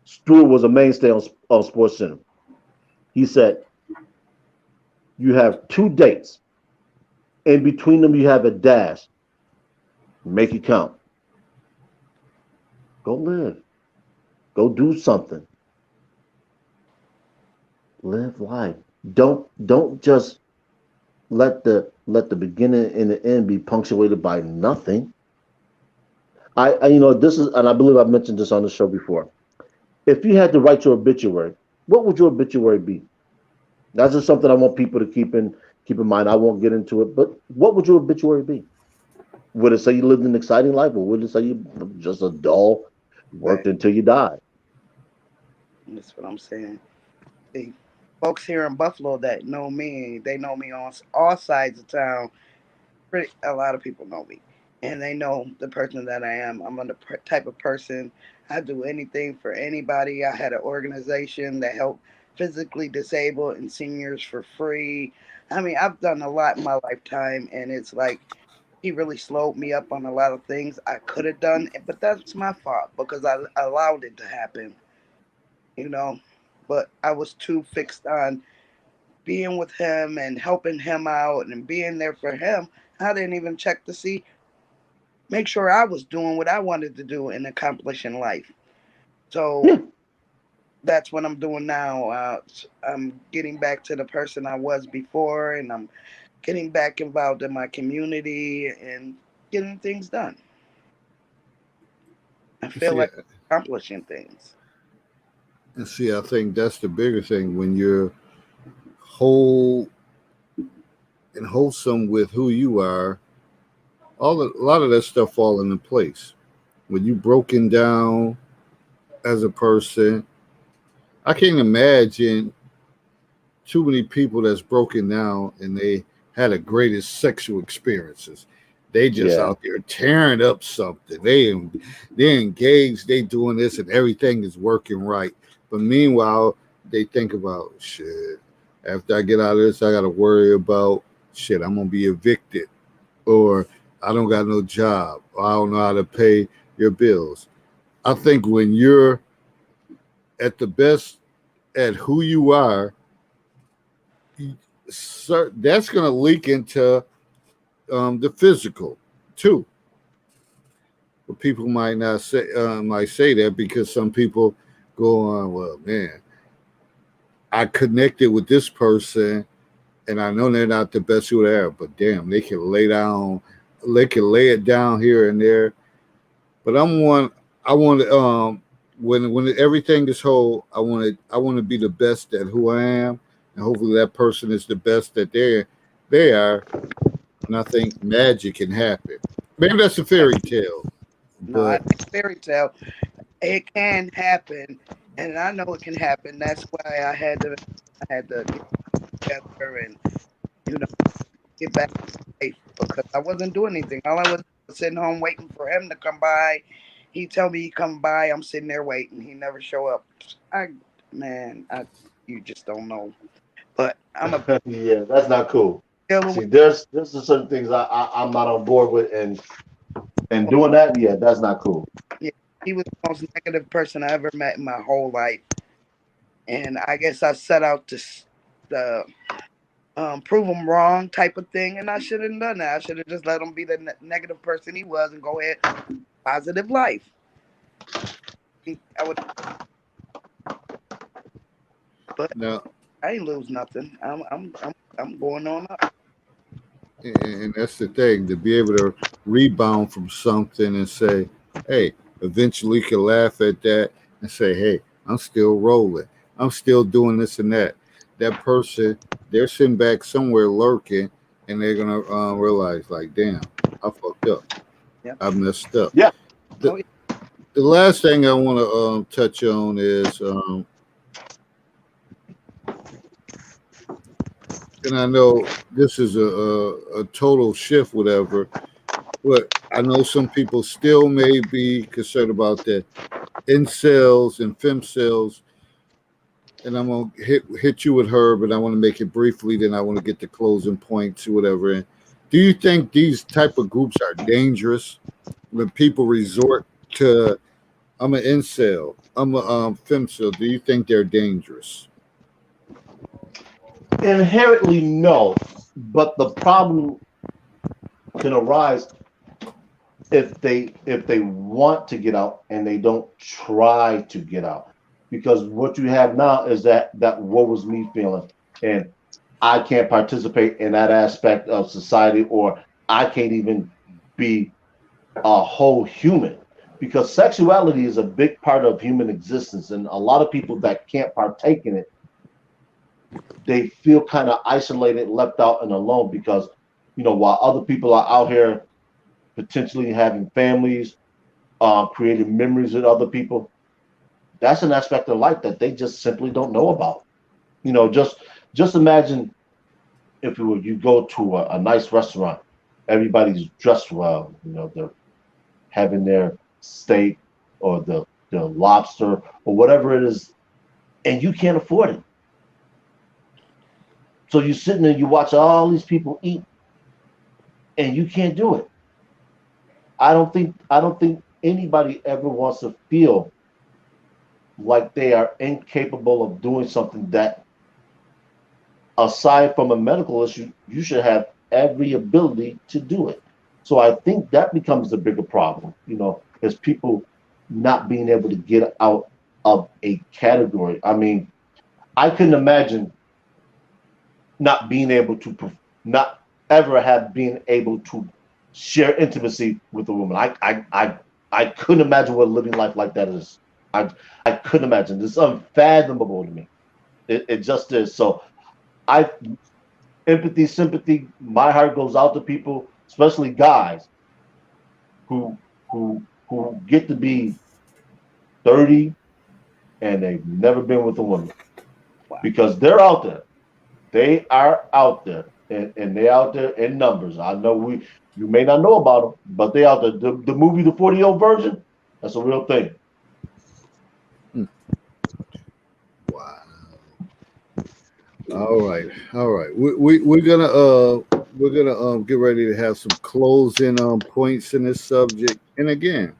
Stuart was a mainstay on Sports Center. He said, you have two dates. In between them, you have a dash. Make it count. Go live. Go do something. Live life. Don't just let the beginning and the end be punctuated by nothing. This is, and I believe I've mentioned this on the show before. If you had to write your obituary, what would your obituary be? That's just something I want people to keep in mind. I won't get into it, but what would your obituary be? Would it say you lived an exciting life, or would it say you just a dull, Right. worked until you died? That's what I'm saying. The folks here in Buffalo that know me, they know me on all sides of town. Pretty, a lot of people know me, and they know the person that I am. I'm the type of person. I do anything for anybody. I had an organization that helped physically disabled and seniors for free. I mean, I've done a lot in my lifetime, and it's like he really slowed me up on a lot of things I could have done, but that's my fault because I allowed it to happen, you know. But I was too fixed on being with him and helping him out and being there for him. I didn't even check to see, make sure I was doing what I wanted to do and accomplish in life. So Yeah, that's what I'm doing now. I'm getting back to the person I was before, and I'm getting back involved in my community and getting things done. I feel See, like accomplishing things. I think that's the bigger thing when you're whole and wholesome with who you are. A lot of that stuff fall into place. When you broken down as a person, I can't imagine too many people that's broken down and they had the greatest sexual experiences. They just yeah. out there tearing up something. They engaged. They doing this and everything is working right. But meanwhile, they think about shit. After I get out of this, I got to worry about shit. I'm gonna be evicted, or I don't got no job, or I don't know how to pay your bills. I think when you're at the best at who you are, that's going to leak into the physical too. But people might not say might say that because some people go on, well, man, I connected with this person, and I know they're not the best who they are, but damn, they can lay it down here and there. But I want to, when everything is whole, I want to be the best at who I am, and hopefully that person is the best that they are, and I think magic can happen. Maybe that's a fairy tale, No, I but think fairy tale. It can happen, and I know it can happen. That's why I had to get together and you know get back to life because I wasn't doing anything. All I was sitting home waiting for him to come by. He tell me he come by. I'm sitting there waiting. He never show up. I man, I you just don't know. But I'm a Yeah, that's not cool. dealer with. See, there's just certain things I'm not on board with, and doing that, yeah, that's not cool. Yeah, he was the most negative person I ever met in my whole life, and I guess I set out to the prove him wrong type of thing, and I shouldn't have done that. I should have just let him be the negative person he was and go ahead positive life. I would, but now, I ain't lose nothing. I'm going on up. and that's the thing, to be able to rebound from something and say, hey, eventually you can laugh at that and say, hey, I'm still rolling. I'm still doing this and that. That person, they're sitting back somewhere lurking, and they're going to realize, like, damn, I fucked up. Yep. I messed up. Yeah. The, Oh, yeah. the last thing I want to touch on is, and I know this is a total shift, whatever, but I know some people still may be concerned about the incels and femcels, and I'm gonna hit you with her, but I want to make it briefly. Then I want to get the closing points or whatever. And do you think these type of groups are dangerous when people resort to? I'm an incel. I'm a femcel. Do you think they're dangerous? Inherently, no, but the problem can arise if they want to get out and they don't try to get out, because what you have now is that what was me feeling, and I can't participate in that aspect of society, or I can't even be a whole human, because sexuality is a big part of human existence, and a lot of people that can't partake in it, they feel kind of isolated, left out, and alone, because while other people are out here potentially having families, creating memories with other people, that's an aspect of life that they just simply don't know about. Just imagine if you go to a nice restaurant, everybody's dressed well, they're having their steak or the lobster or whatever it is, and you can't afford it. So you're sitting there, you watch all these people eat, and you can't do it. I don't think anybody ever wants to feel like they are incapable of doing something that, aside from a medical issue, you should have every ability to do it. So I think that becomes the bigger problem, is people not being able to get out of a category. I mean, I couldn't imagine not being able to, not ever have been able to share intimacy with a woman. I couldn't imagine what living life like that is. I couldn't imagine. It's unfathomable to me. It just is. So I empathy, sympathy. My heart goes out to people, especially guys who who get to be 30 and they've never been with a woman, Wow. because they're out there. They are out there, and they're out there in numbers. I know you may not know about them, but they out there. The movie, the 40-year-old virgin, that's a real thing. Hmm. Wow. All right. We're gonna get ready to have some closing points in this subject. And again,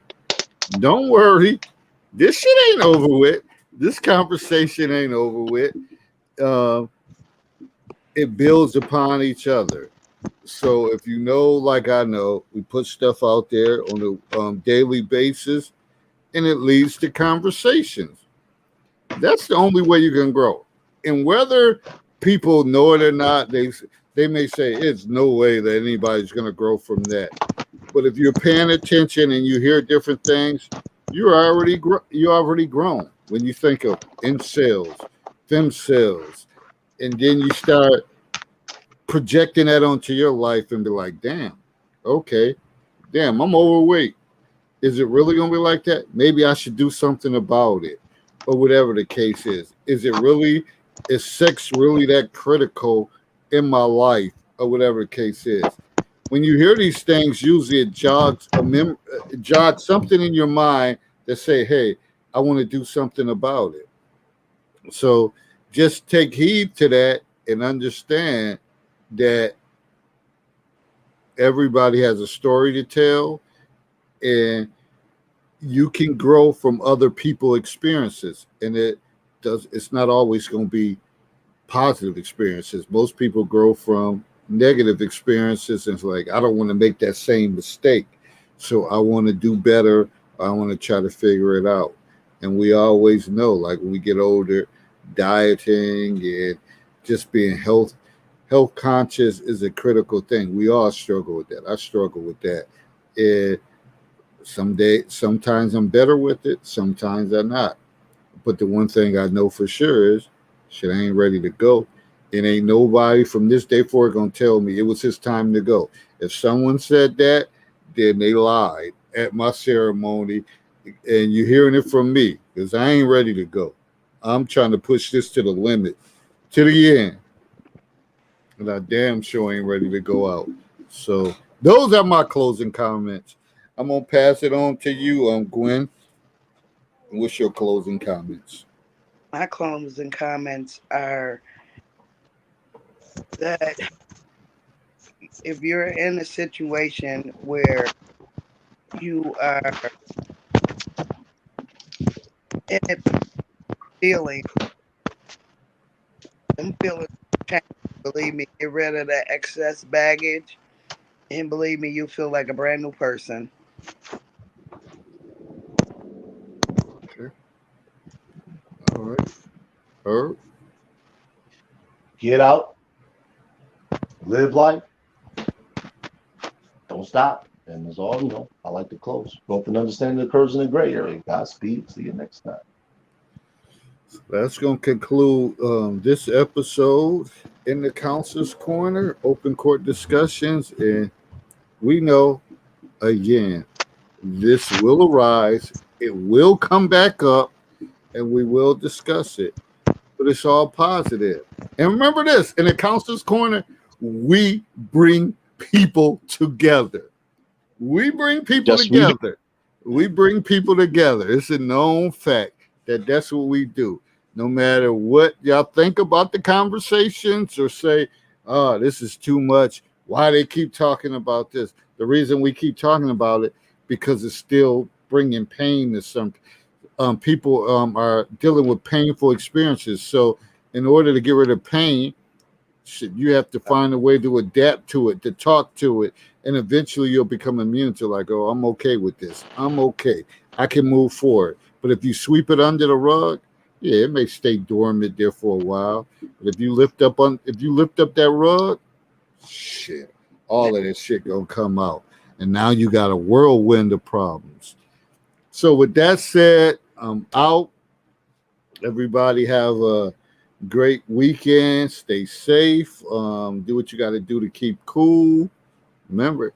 don't worry, this shit ain't over with. This conversation ain't over with. Uh, it builds upon each other. So if you know, like I know, we put stuff out there on a daily basis, and it leads to conversations. That's the only way you can grow. And whether people know it or not, they may say it's no way that anybody's going to grow from that. But if you're paying attention and you hear different things, you're already grown. When you think of incels, femcells, and then you start projecting that onto your life and be like, damn, okay, damn, I'm overweight. Is it really going to be like that? Maybe I should do something about it, or whatever the case is. Is sex really that critical in my life, or whatever the case is? When you hear these things, usually it jogs something in your mind that say, hey, I want to do something about it. So just take heed to that and understand that everybody has a story to tell, and you can grow from other people's experiences, and it's not always going to be positive experiences. Most people grow from negative experiences, and it's like, I don't want to make that same mistake, so I want to do better. I want to try to figure it out. And we always know, like when we get older, dieting and just being health conscious is a critical thing. We all struggle with that. I struggle with that. And sometimes I'm better with it, sometimes I'm not. But the one thing I know for sure is shit, I ain't ready to go. It ain't nobody from this day forward gonna tell me it was his time to go. If someone said that, then they lied at my ceremony, and you're hearing it from me because I ain't ready to go. I'm trying to push this to the limit, to the end, and I damn sure ain't ready to go out. So those are my closing comments. I'm gonna pass it on to you, Gwen. What's your closing comments? My closing comments are that if you're in a situation where you are in it feeling, them feelings change. Believe me, get rid of that excess baggage, and believe me, you feel like a brand new person. Okay. All right. Herb. Get out, live life, don't stop. And that's all, I like to close. Growth and understanding occurs in the gray area. Godspeed. See you next time. That's going to conclude this episode in the Counselor's Corner, open court discussions. And we know, again, this will arise, it will come back up, and we will discuss it. But it's all positive. And remember this, in the Counselor's Corner, we bring people together. We bring people Yes, we do. together. We bring people together. It's a known fact that that's what we do. No matter what y'all think about the conversations or say, oh, this is too much. Why they keep talking about this? The reason we keep talking about it, because it's still bringing pain to some people are dealing with painful experiences. So in order to get rid of pain, you have to find a way to adapt to it, to talk to it, and eventually you'll become immune to like, oh, I'm okay with this. I'm okay. I can move forward. But if you sweep it under the rug, yeah, it may stay dormant there for a while. But if you lift up that rug, shit, all of that shit gonna come out. And now you got a whirlwind of problems. So with that said, I'm out. Everybody have a great weekend. Stay safe. Do what you got to do to keep cool. Remember,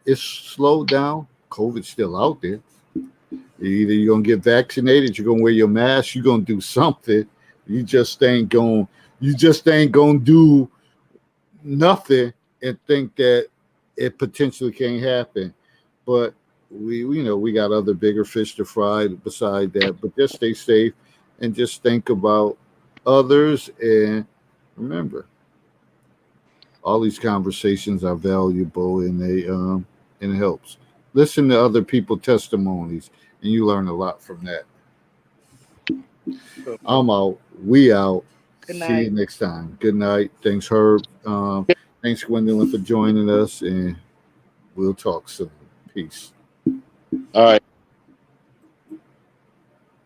it's slowed down. COVID's still out there. Either you're gonna get vaccinated, you're gonna wear your mask, you're gonna do something. You just ain't gonna do nothing and think that it potentially can't happen. But we got other bigger fish to fry beside that. But just stay safe and just think about others, and remember, all these conversations are valuable, and it helps. Listen to other people's testimonies, and you learn a lot from that. I'm out. We out. Good See you night. next time. Good night. Thanks, Herb. Thanks, Gwendolyn, for joining us, and we'll talk soon. Peace. All right.